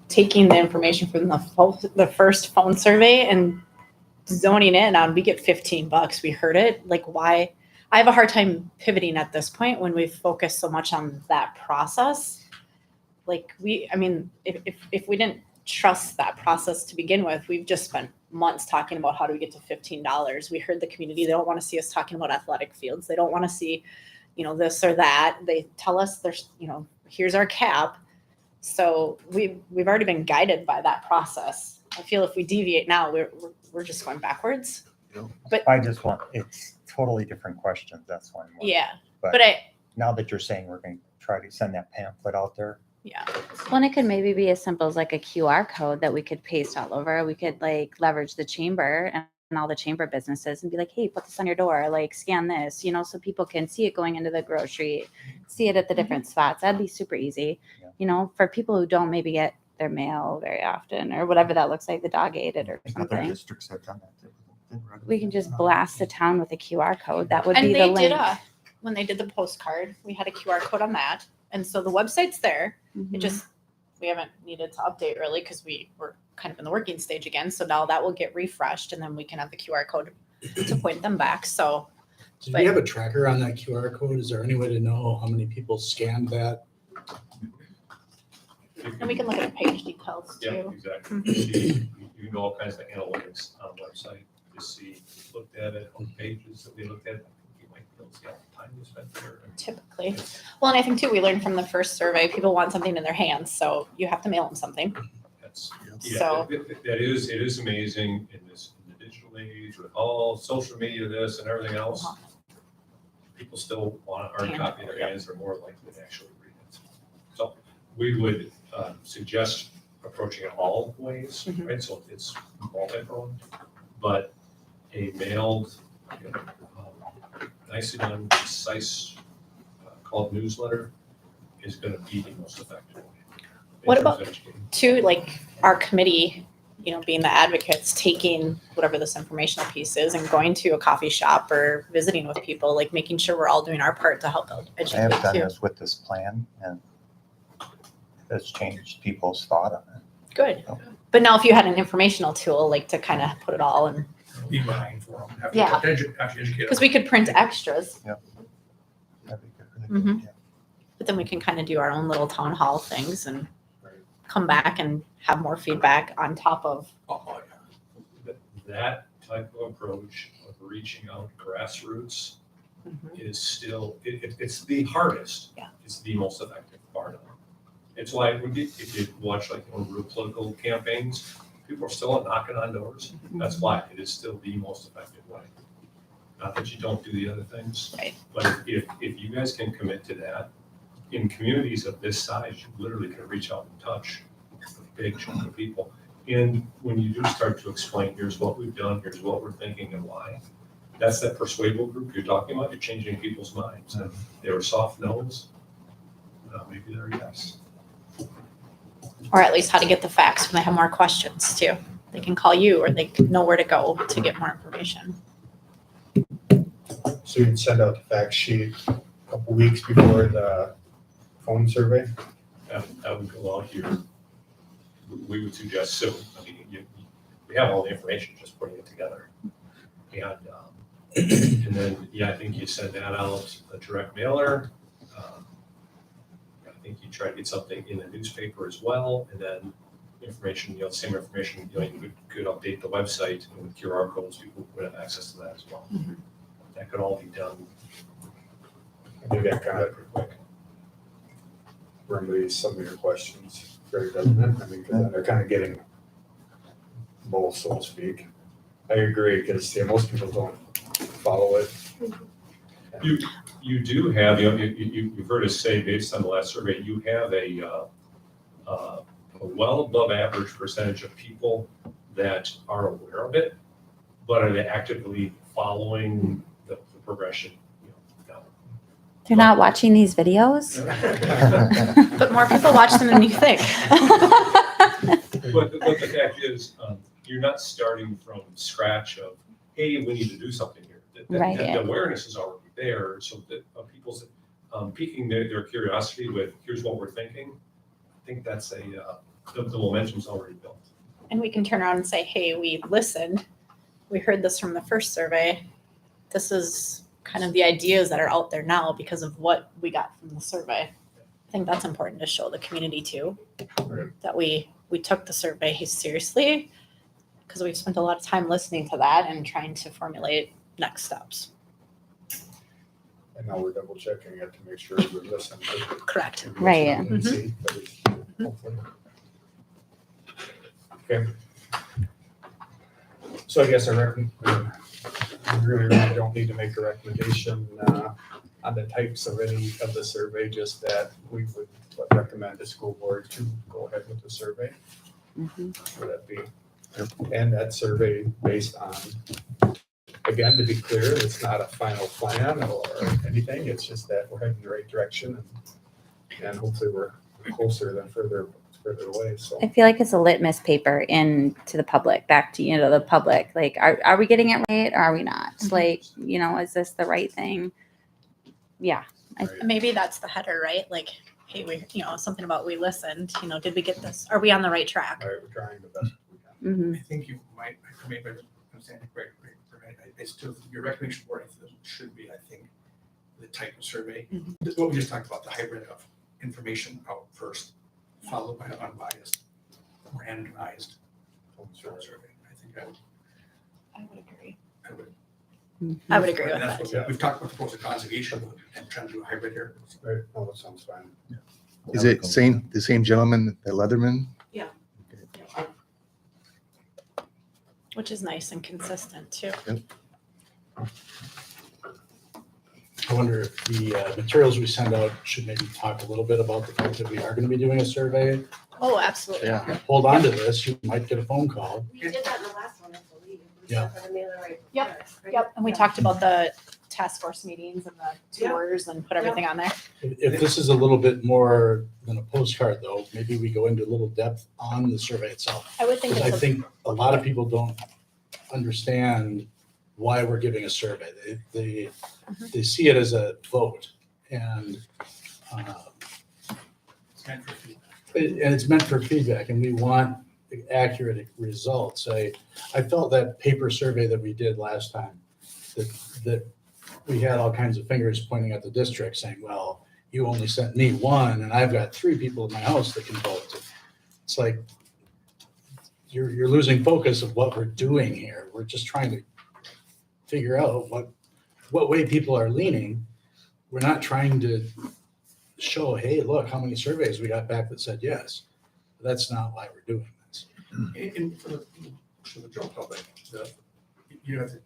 taking the information from the first phone survey and zoning in on, we get $15. We heard it. Like, why? I have a hard time pivoting at this point when we've focused so much on that process. Like if we didn't trust that process to begin with, we've just spent months talking about how do we get to $15. We heard the community. They don't want to see us talking about athletic fields. They don't want to see, this or that. They tell us there's, here's our cap. So we've already been guided by that process. I feel if we deviate now, we're just going backwards. It's totally different questions. That's why. Yeah. But now that you're saying we're going to try to send that pamphlet out there. Yeah. Well, and it could maybe be as simple as like a QR code that we could paste all over. We could like leverage the chamber and all the chamber businesses and be like, hey, put this on your door, like scan this, so people can see it going into the grocery, see it at the different spots. That'd be super easy, for people who don't maybe get their mail very often or whatever that looks like, the dog ate it or Other something. districts have done that. We can just blast the town with a QR code. That would And be the they link. did when they did the postcard, we had a QR code on that. And so the website's there. It just, we haven't needed to update really because we were kind of in the working stage again. So now that will get refreshed and then we can have the QR code to point them back. So Do we have a tracker on that QR code? Is there any way to know how many people scanned that? and we can look at the page details Yeah, too. exactly. You can do all kinds of analytics on the website to see, looked at it on pages that they looked at. You might be able to see how much time you spent there. Typically. Well, and I think too, we learned from the first survey, people want something in their hands. So you have to mail them something. Yeah, So- it is amazing in the digital age with all social media, this and everything else. People still want a hard copy in their hands, they're more likely to actually read it. So we would suggest approaching it all ways, Mhm. right? So it's multi-pronged, but a mailed, nicely done, concise, called newsletter is gonna be the most effective way. in What terms about- of educating. To like our committee, you know, being the advocates, taking whatever this informational piece is and going to a coffee shop or visiting with people, like making sure we're all doing our part to help I have educate done too. this with this plan and it's changed people's thought on it. Good. But now if you had an informational tool, like to kind of put it all in, Be behind for them. Have to Yeah. Actually educate because them. we could print extras, That'd be good, really good, Mhm. yeah. but then we can kind of do our own little town hall things and Right. come back and have more feedback on top of. Oh, yeah. That type of approach of reaching out grassroots is still, it's the hardest. Yeah. It's the most effective part of it. It's why if you watch like real political campaigns, people are still knocking on doors. That's why it is still the most effective way. Not that you don't do the other things. Right. But if you guys can commit to that, in communities of this size, you literally can reach out and touch a big chunk of people. And when you do start to explain, here's what we've done, here's what we're thinking and why, that's that persuadable group you're talking about, you're changing people's minds. If they were soft no's, maybe they're yes. Or at least how to get the facts when they have more questions too. They can call you or they can know where to go to get more information. So you'd send out the fact sheet a couple weeks before the phone survey? That would go out here. We would suggest soon. I mean, we have all the information, just putting it together. And then, yeah, I think you send that out, a direct mailer. I think you try to get something in the newspaper as well, and then information, same information, you could update the website and with QR codes, people would have access to that as well. Mhm. That could all be done. I think that kind of pretty quick. remedies some of your questions, Gary, doesn't it? I mean, because then they're kind of getting both, so to speak. I agree, because most people don't follow it. You do have, you've heard us say, based on the last survey, you have a well above average percentage of people that are aware of it, but are they actively following the progression? No. They're not watching these videos? But more people watch them than you think. But the fact is, you're not starting from scratch of, hey, we need to do something here. Right. The awareness is already there, so that people's piquing their curiosity with, here's what we're thinking. I think that's the momentum's already built. And we can turn around and say, hey, we listened. We heard this from the first survey. This is kind of the ideas that are out there now because of what we got from the survey. I think that's important to show the community too, Right. that we took the survey seriously because we've spent a lot of time listening to that and trying to formulate next steps. And now we're double checking it to make sure we're listening. Correct. Right. And see, but it's- hopefully. Okay. So I guess we really don't need to make a recommendation on the types of any of the survey, just that we would recommend the school board to go ahead with the survey. Mhm. Would that be? And that survey based on, again, to be clear, it's not a final plan or anything, it's just that we're heading in the right direction and hopefully we're closer than further away, so. I feel like it's a litmus paper to the public, back to, the public. Like, are we getting it right or are we not? Mhm. Like, is this the right thing? Yeah. Maybe that's the header, right? Like, hey, something about we listened, did we get this? Are we on the right track? All right, we're trying the best we can. Hmm. I think you might, maybe I'm understanding correctly, I still, your recommendation for it should be, I think, the type of survey. Mhm. This is what we just talked about, the hybrid of information out first, followed by an unbiased, randomized survey. I think I would agree. I would. I would agree with And that. that's what we've talked about the pros and cons of each of them and trying to do a hybrid here. Right, that sounds fine. Is it the same gentleman, the Leatherman? Which is nice and consistent too. I wonder if the materials we send out should maybe talk a little bit about the fact that we are gonna be doing a survey. Oh, absolutely. Yeah. Hold on to this, you might get a phone call. We did that in the last one, I believe. We Yeah. sent them the other right Yep, before, right? Yep, and we talked about the task force meetings and the Yeah. tours and put everything on there. If this is a little bit more than a postcard though, maybe we go into a little depth on the survey itself. I would think Because I it's a, think a lot of people don't understand why we're giving a survey. They see it as a vote and, It's meant for feedback. and it's meant for feedback and we want accurate results. I felt that paper survey that we did last time, that we had all kinds of fingers pointing at the district saying, well, you only sent me one and I've got 3 people in my house that can vote. It's like, you're losing focus of what we're doing here. We're just trying to figure out what way people are leaning. We're not trying to show, hey, look, how many surveys we got back that said yes. That's not why we're doing this. And for the general public, you have to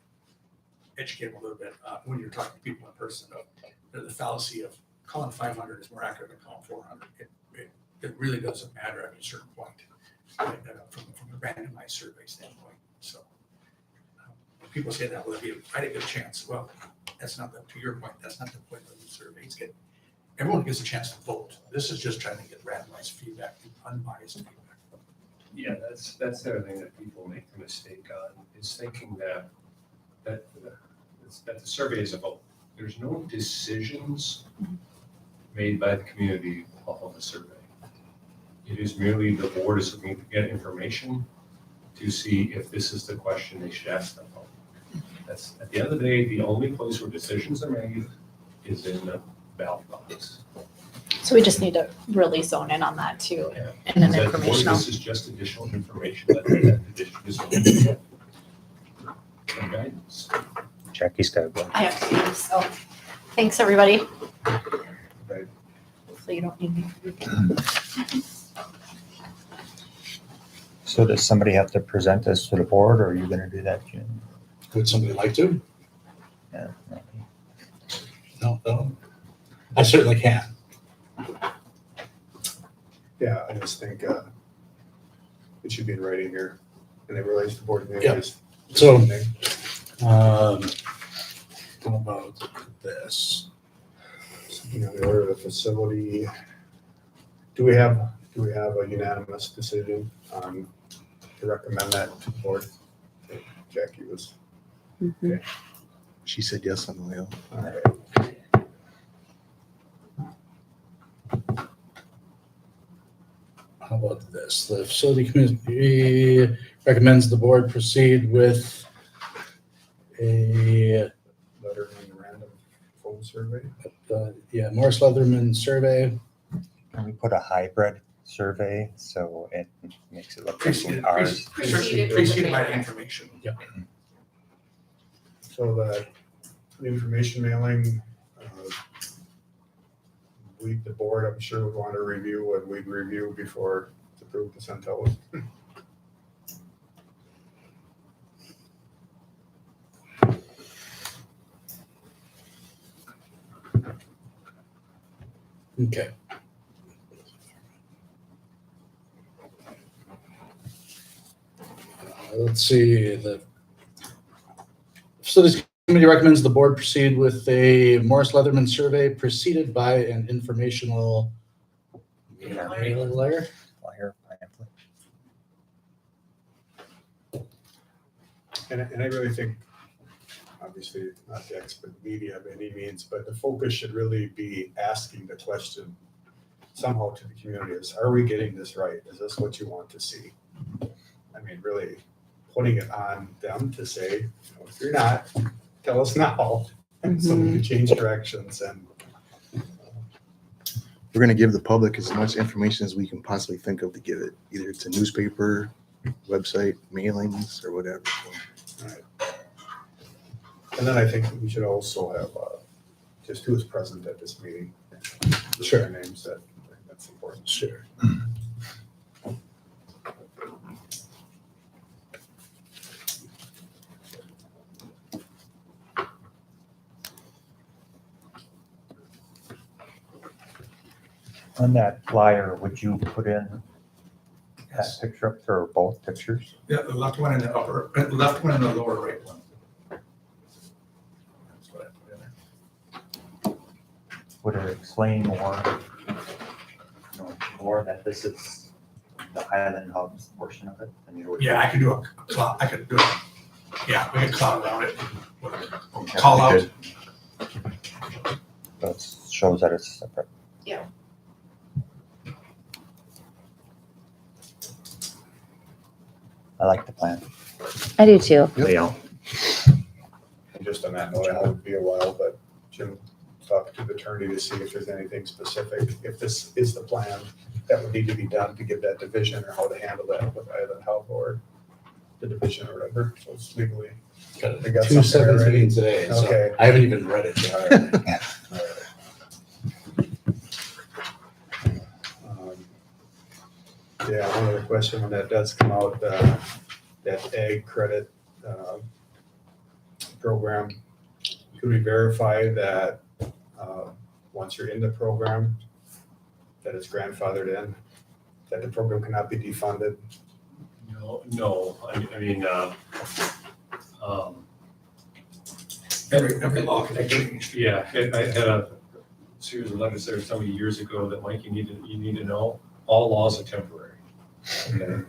educate them a little bit when you're talking to people in person of the fallacy of calling 500 is more accurate than calling 400. It really doesn't matter at a certain point from a randomized survey standpoint. So when people say that, well, I didn't get a chance. Well, that's not to your point. That's not the point of the surveys. Everyone gets a chance to vote. This is just trying to get randomized feedback, unbiased feedback. Yeah, that's the other thing that people make the mistake on, is thinking that the survey is a vote. There's no decisions made by the community off of the survey. It is merely the board is looking to get information to see if this is the question they should ask them. That's, at the end of the day, the only place where decisions are made is in the ballot box. so we just need to really zone in on that too, Yeah. in an That the board, informational. this is just additional information that the district is looking to get. And guidance. Jackie's got to go. I have to leave, so thanks, everybody. Right. Hopefully you don't need me. So does somebody have to present this to the board or are you going to do that, Jim? Would somebody like to? Yeah. No? I certainly can. Yeah, I just think it should be in writing here, and it relates to board Yeah. meetings. So, how about this? Something on the order of the facility. Do we have a unanimous decision to recommend that to the board? Jackie was, She said yes on the way out. all right. How about this? The facility committee recommends the board proceed with a Letter and random phone survey. Morris Leatherman survey. Can we put a hybrid survey so it makes it look like Preceded ours? preceded by the information. Yeah. So the information mailing, the board, I'm sure would want to review and we'd review before it's approved to send out. Okay. Let's see, the facilities committee recommends the board proceed with a Morris Leatherman survey preceded by an informational mailer. Flyer, pamphlet. And I really think, obviously, not the expert media by any means, but the focus should really be asking the question somehow to the community is, are we getting this right? Is this what you want to see? I mean, really putting it on them to say, if you're not, tell us now. So we can change directions and We're gonna give the public as much information as we can possibly think of to give it. Either it's a newspaper, website, mailings, or whatever. And then I think we should also have, just who is present at this meeting. Sure. Their names, that's important. Sure. On that flyer, would you put in that picture up there or both pictures? Yeah, the left one and the upper, left one and the lower right one. That's what I put in there. Would it explain more, more that this is the Highland Hubs portion of it? And you would- Yeah, I could do a cloud, I could do it. Yeah, we could cloud around it. Okay. Call out. Good. That shows that it's separate. I like the plan. I do too. Layout. And just on that note, I know it'd be a while, but Jim, talk to the attorney to see if there's anything specific, if this is the plan that would need to be done to give that division or how to handle that with Island Health or the division or whatever, so it's legally. Got We got two something already. 17 today, so Okay. I haven't even read it yet. All right. All right. Yeah, one other question, when that does come out, that ag credit program, could we verify that once you're in the program, that it's grandfathered in, that the program cannot be defunded? No, I mean, Every law can be changed. yeah, I had a series of letters there so many years ago that, Mike, you need to know, all laws are temporary. Okay.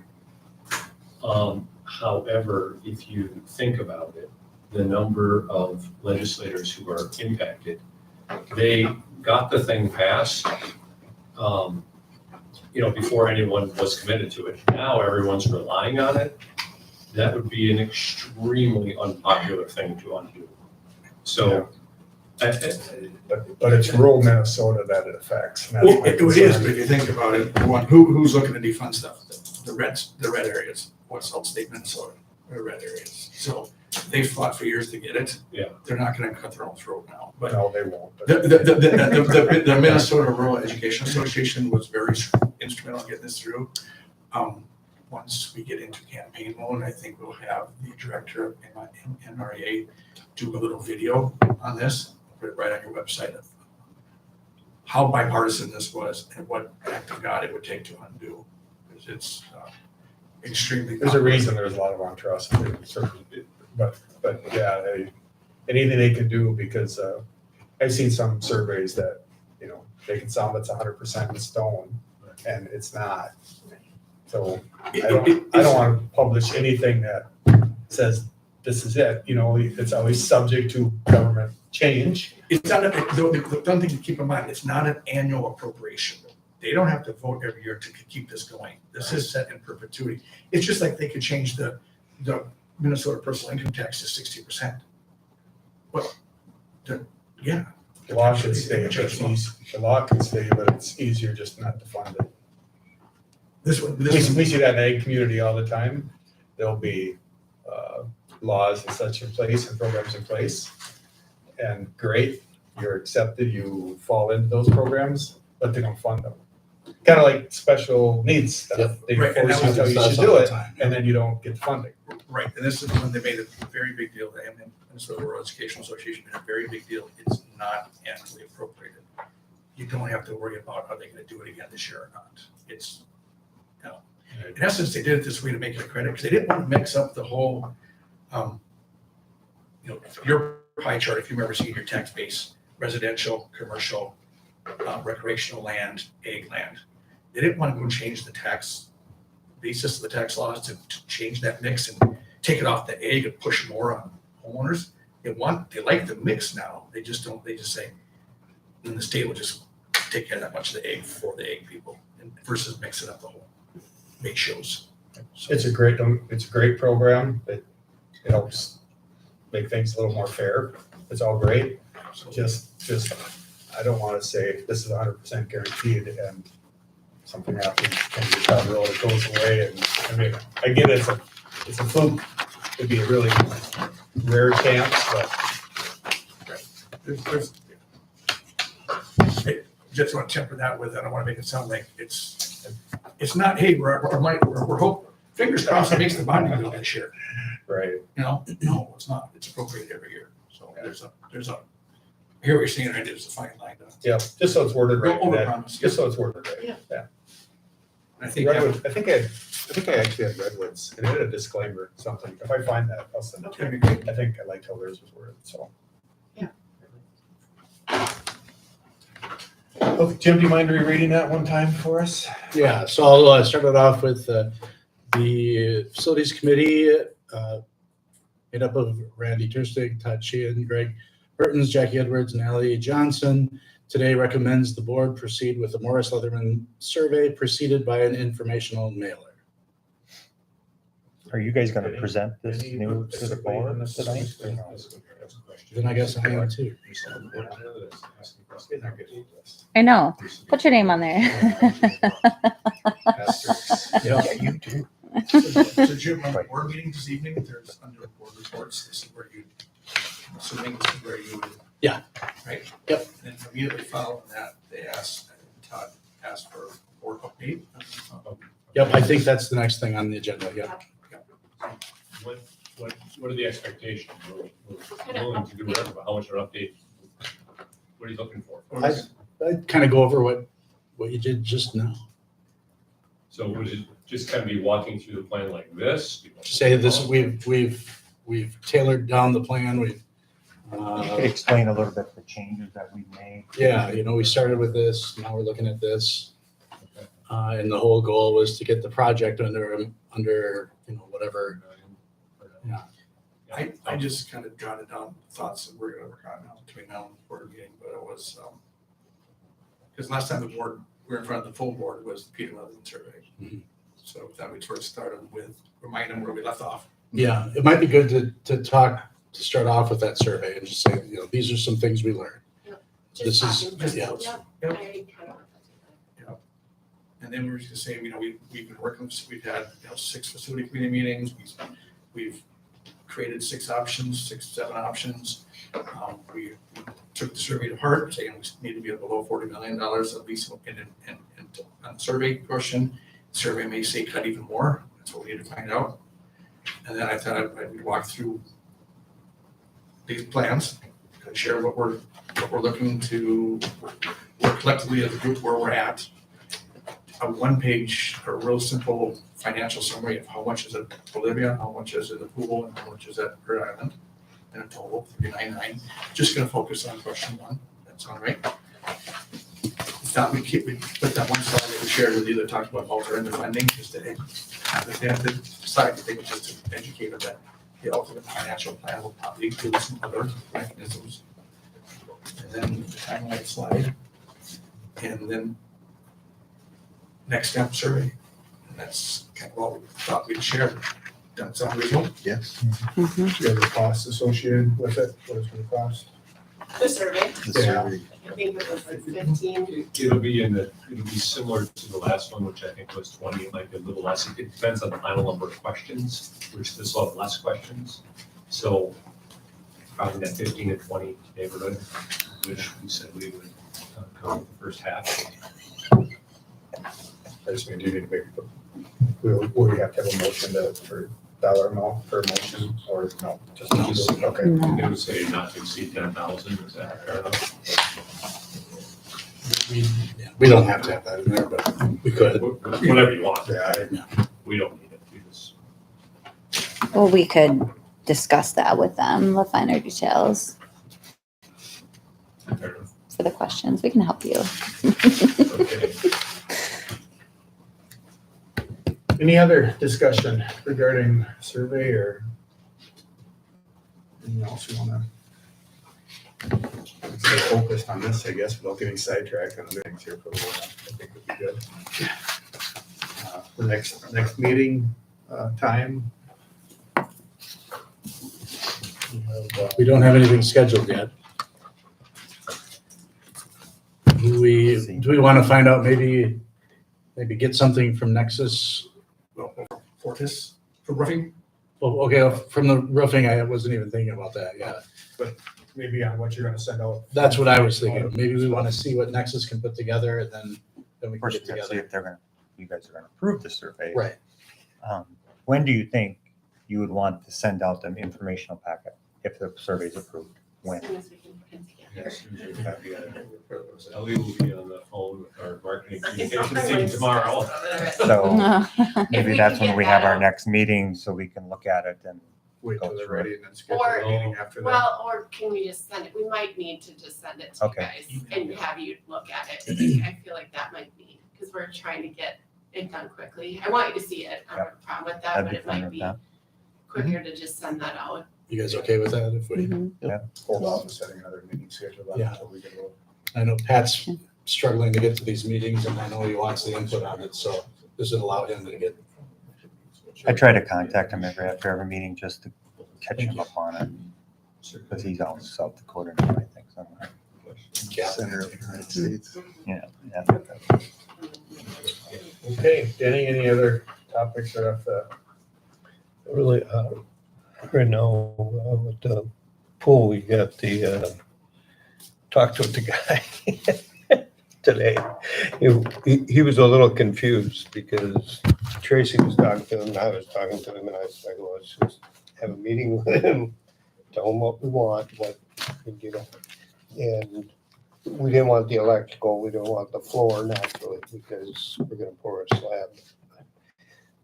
However, if you think about it, the number of legislators who are impacted, they got the thing passed, before anyone was committed to it. Now everyone's relying on it. That would be an extremely unpopular thing to undo. So, But it's rural Minnesota that it affects. and that's Well, my it is, concern. but if you think about it, one, who's looking to defund stuff? The red areas, what's Salt State, Minnesota, the red areas. So they fought for years to get it. Yeah. They're not gonna cut their own throat now, but No, they won't. but- the Minnesota Rural Education Association was very instrumental in getting this through. Once we get into campaign mode, I think we'll have the director of NRA do a little video on this, put it right on your website of how bipartisan this was and what act of God it would take to undo. Because it's extremely. There's a reason there's a lot of untrust, but yeah, anything they can do, because I've seen some surveys that, they can sound it's 100% in stone, and it's not. So I don't want to publish anything that says this is it, it's always subject to government change. It's not, the one thing to keep in mind, it's not an annual appropriation. They don't have to vote every year to keep this going. This is set in perpetuity. It's just like they could change the Minnesota personal income tax to 60%. Well, yeah. The law should stay, but it's easy. The law can stay, but it's easier just not to fund it. This one, We see that in the ag community all the time. There'll be laws and such in place and programs in place. And great, you're accepted, you fall into those programs, but they don't fund them. Kind of like special needs stuff. They Right, and force that you to tell you was- should do it, and then you don't get the funding. right, and this is when they made a very big deal, the Minnesota Rural Educational Association made a very big deal. It's not annually appropriated. You don't have to worry about are they gonna do it again this year or not. It's, in essence, they did it this way to make it a credit, because they didn't want to mix up the whole, your pie chart, if you've ever seen your tax base, residential, commercial, recreational land, ag land. They didn't want to go and change the tax basis of the tax laws to change that mix and take it off the ag and push more on homeowners. They like the mix now. They just say, and the state will just take care of that much of the ag for the ag people versus mixing up the whole ratios. So, It's a great program. It helps make things a little more fair. It's all great. Just, I don't want to say this is 100% guaranteed and something happens and you down the road, it goes away. And I mean, I get it's a fluke. It'd be a really rare chance, but there's I just want to temper that with, I don't want to make it sound like it's not, hey, we're hope, fingers crossed it makes the bonding bill this year. right. No, it's not. It's appropriated every year. So there's a I hear what you're saying, right, there's a fine line. Yeah, just so it's worded right. Don't that- overpromise. Just so it's worded right. Yeah. I think, Redwood, I think I actually had Redwoods, and it had a disclaimer, something. If I find that, I'll send it to that'd you. be great. I think I liked how theirs was worded, so. Yeah. Okay, Jim, do you mind rereading that one time for us? Yeah, so I'll start it off with the Facilities Committee, made up of Randy Turstig, Todd Sheehan, Greg Burtons, Jackie Edwards, and Ally Johnson. Today recommends the board proceed with the Morris Leatherman survey preceded by an informational mailer. Are you guys gonna present this new to the board tonight? or no? Then I guess I am too. I know. Put your name on there. Yeah. You do. So Jim, on the board meeting this evening, there's under board reports, this is where you, assuming this is where you would. Yeah. Right? Yep. And then immediately following that, they asked, Todd asked for board update. Yep, I think that's the next thing on the agenda, yeah. What are the expectations? We're willing to do whatever, but how much of an update? What are you looking for? I'd kind of go over what you did just now. So would it just kind of be walking through the plan like this? Say this, we've tailored down the plan, we've, You could explain a little bit the changes that we made. yeah, we started with this, now we're looking at this. And the whole goal was to get the project under, whatever. Yeah. I just kind of jotted down thoughts that we're gonna work on now between now and the board meeting, but it was, because last time we were in front of the full board was the Peter Leatherman survey. Mhm. So that we sort of started with, remind them where we left off. Yeah, it might be good to start off with that survey and just say, these are some things we learned. This is, yeah, And then we're just gonna say, we've been working, we've had, 6 facility committee meetings, we've created 6 options, 7 options. We took the survey to heart, saying we need to be below $40 million at least in on the survey portion. The survey may say cut even more, that's what we need to find out. And then I thought I would walk through these plans and share what we're looking to work collectively as a group where we're at. A 1-page or real simple financial summary of how much is at Bolivia, how much is at the pool, and how much is at Rhode Island, in a total, 399. Just gonna focus on question 1, that sound right? Thought we put that one slide that we shared with you that talked about alternative funding, just to, they have to decide, they would just educate them that the ultimate financial plan will probably include some other mechanisms. And then the timeline slide, and then next step survey. And that's kind of what we thought we'd share. Done some reasonable. Yes. Do you have the costs associated with it? What is the cost? The survey, The survey. I think it was like 15. It'll be similar to the last one, which I think was 20, it might be a little less. It depends on the final number of questions, which this will have less questions. So probably that 15 to 20 neighborhood, which we said we would cover the first half. I just mean, do you need to make, we have to have a motion for dollar amount per motion, or no? Just okay. It would say not to exceed 10,000, is that fair enough? we don't have to have that in there, but we could. Whatever you want. Yeah, We don't need it. We just, Well, we could discuss that with them, the finer details fair enough. for the questions. We can help you. Okay. Any other discussion regarding survey or anything else you wanna? Stay focused on this, I guess, without getting sidetracked on other things here for a while. I think would be good. The next meeting, time. We don't have anything scheduled yet. Do we want to find out, maybe get something from Nexus? Fortis for roofing. Well, okay, from the roofing, I wasn't even thinking about that, yeah. Maybe on what you're gonna send out. That's what I was thinking. Maybe we want to see what Nexus can put together and then we can First, get let's see together. if you guys are gonna approve the survey. Right. When do you think you would want to send out an informational packet if the survey is approved? When? As soon as we can put it together. Yes, usually copy of it. Ellie will be on the phone with our marketing communications team tomorrow. So maybe we that's could when get we have that our out. next meeting, so we can look at it and, Wait till they're ready and then schedule Or- a meeting after that. Well, or can we just send it, we might need to just send it to you Okay. guys and have you look at it. I feel like that might be, because we're trying to get it done quickly. I want you to see it, I don't have a problem with that, I'd but be it fine might with be that. quicker to just send that out. You guys okay with that if we? Mhm. Hold off on setting another meeting schedule Yeah. until we get a little. I know Pat's struggling to get to these meetings and I know he wants the input on it, so this would allow him to get. I try to contact him after every meeting just to catch him up on it. Because he's out in South Dakota now, I think, somewhere. Center of the United States. Yeah. Okay, Danny, any other topics right off the? Really, right now, with the pool, we got the, talked with the guy today. He was a little confused because Tracy was talking to him, and I was talking to him, and I was like, well, let's just have a meeting with him, tell him what we want, you know. And we didn't want the electrical, we didn't want the floor naturally, because we're gonna pour a slab.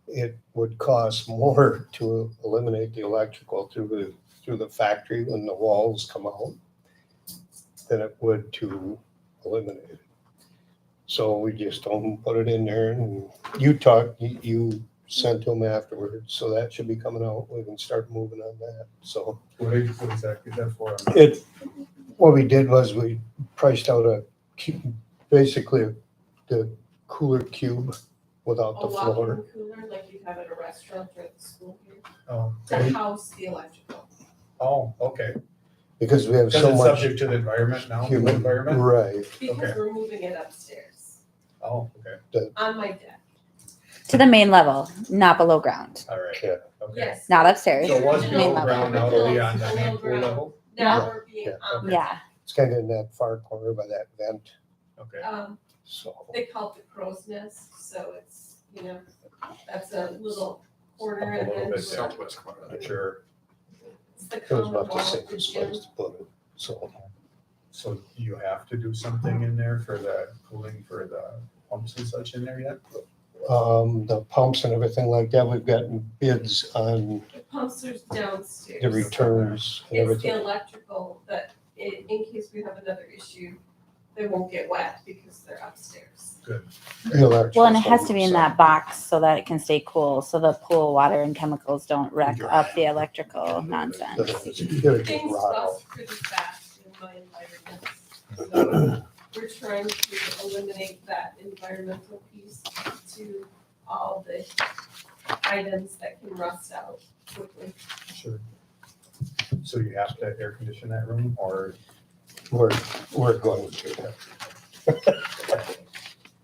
It would cost more to eliminate the electrical through the factory when the walls come out than it would to eliminate it. So we just told them, put it in there, and you sent to them afterwards, so that should be coming out, we can start moving on that, so. What exactly is that for? What we did was we priced out basically the cooler cube without A the floor. walk-in cooler like you have at a restaurant or at the school here, Oh, to house the electrical. oh, okay. Because we have Because so it's much subject to the environment now, the human, environment? right, Because Okay. we're moving it upstairs, Oh, okay, on my deck, To the main level, not below ground, all right. Yeah. Okay. yes. not upstairs. So it was Main below level. ground, now it'll be on the Below main pool ground. level? Now we're being Yeah. on the Yeah. deck. it's kind of in that far corner by that vent, Okay. so. They call it the crow's nest, so it's, that's a little corner Up a and little then bit it's Southwest corner. Sure. the It was common about the wall of the safest gym. place to put it, so. So you have to do something in there for the cooling for the pumps and such in there yet? The pumps and everything like that, we've gotten bids on The pumps are downstairs. the returns and It's the everything. electrical that in case we have another issue, they won't get wet because they're upstairs. The electrical Well, and it has to be in so- that box so that it can stay cool, so the pool water and chemicals don't wreck up the electrical nonsense. You gotta get Things rot out. rust pretty fast in my environment. So we're trying to eliminate that environmental piece to all the items that can rust out quickly. Sure. So you have to air condition that room or? We're going to.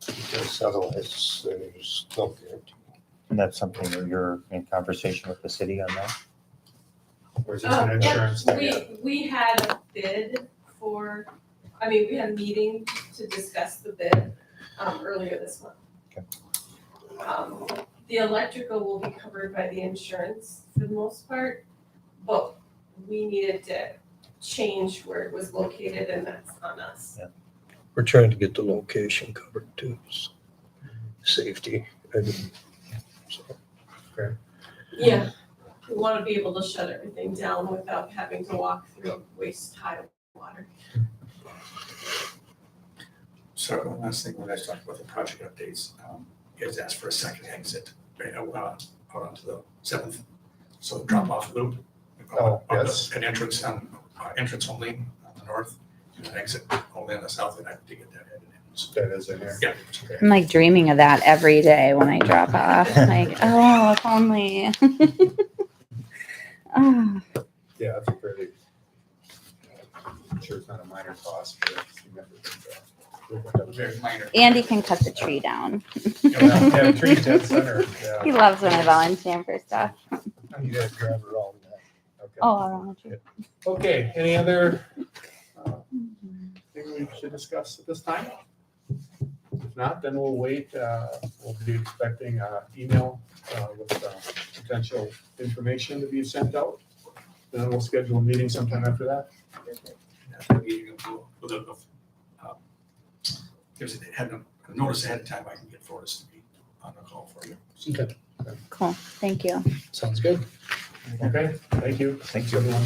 Because otherwise, there's no guarantee. And that's something that you're in conversation with the city on that? Or is this an insurance thing? We had a bid we had a meeting to discuss the bid, earlier this month. Okay. The electrical will be covered by the insurance for the most part, but we needed to change where it was located and that's on us. We're trying to get the location covered too, so safety, I mean, so. Yeah, we wanna be able to shut everything down without having to walk through waist high water. So one last thing, when I was talking about the project updates, you guys asked for a second exit, right, out onto the 7th. So drop off loop. Oh, yes. An entrance entrance only on the north, and an exit only on the south, and I have to get that added in. So, That is in there. yeah, it's okay. I'm like dreaming of that every day when I drop off. Like, oh, if only. Ah. Yeah, it's a pretty. I'm sure it's not a minor cost, but it's significant. Very minor. Andy can cut the tree down. Yeah, tree dead center, He yeah. loves when I volunteer for stuff. You guys drive around that. Okay. Oh, I don't want to. Okay, any other thing we should discuss at this time? If not, then we'll wait, we'll be expecting an email with potential information to be sent out. Then we'll schedule a meeting sometime after that. meeting with gives it, had a notice ahead of time, I can get Fortis to be on the call for you. Okay, Cool, thank you. sounds good. Okay, thank you. Thank you. Everyone.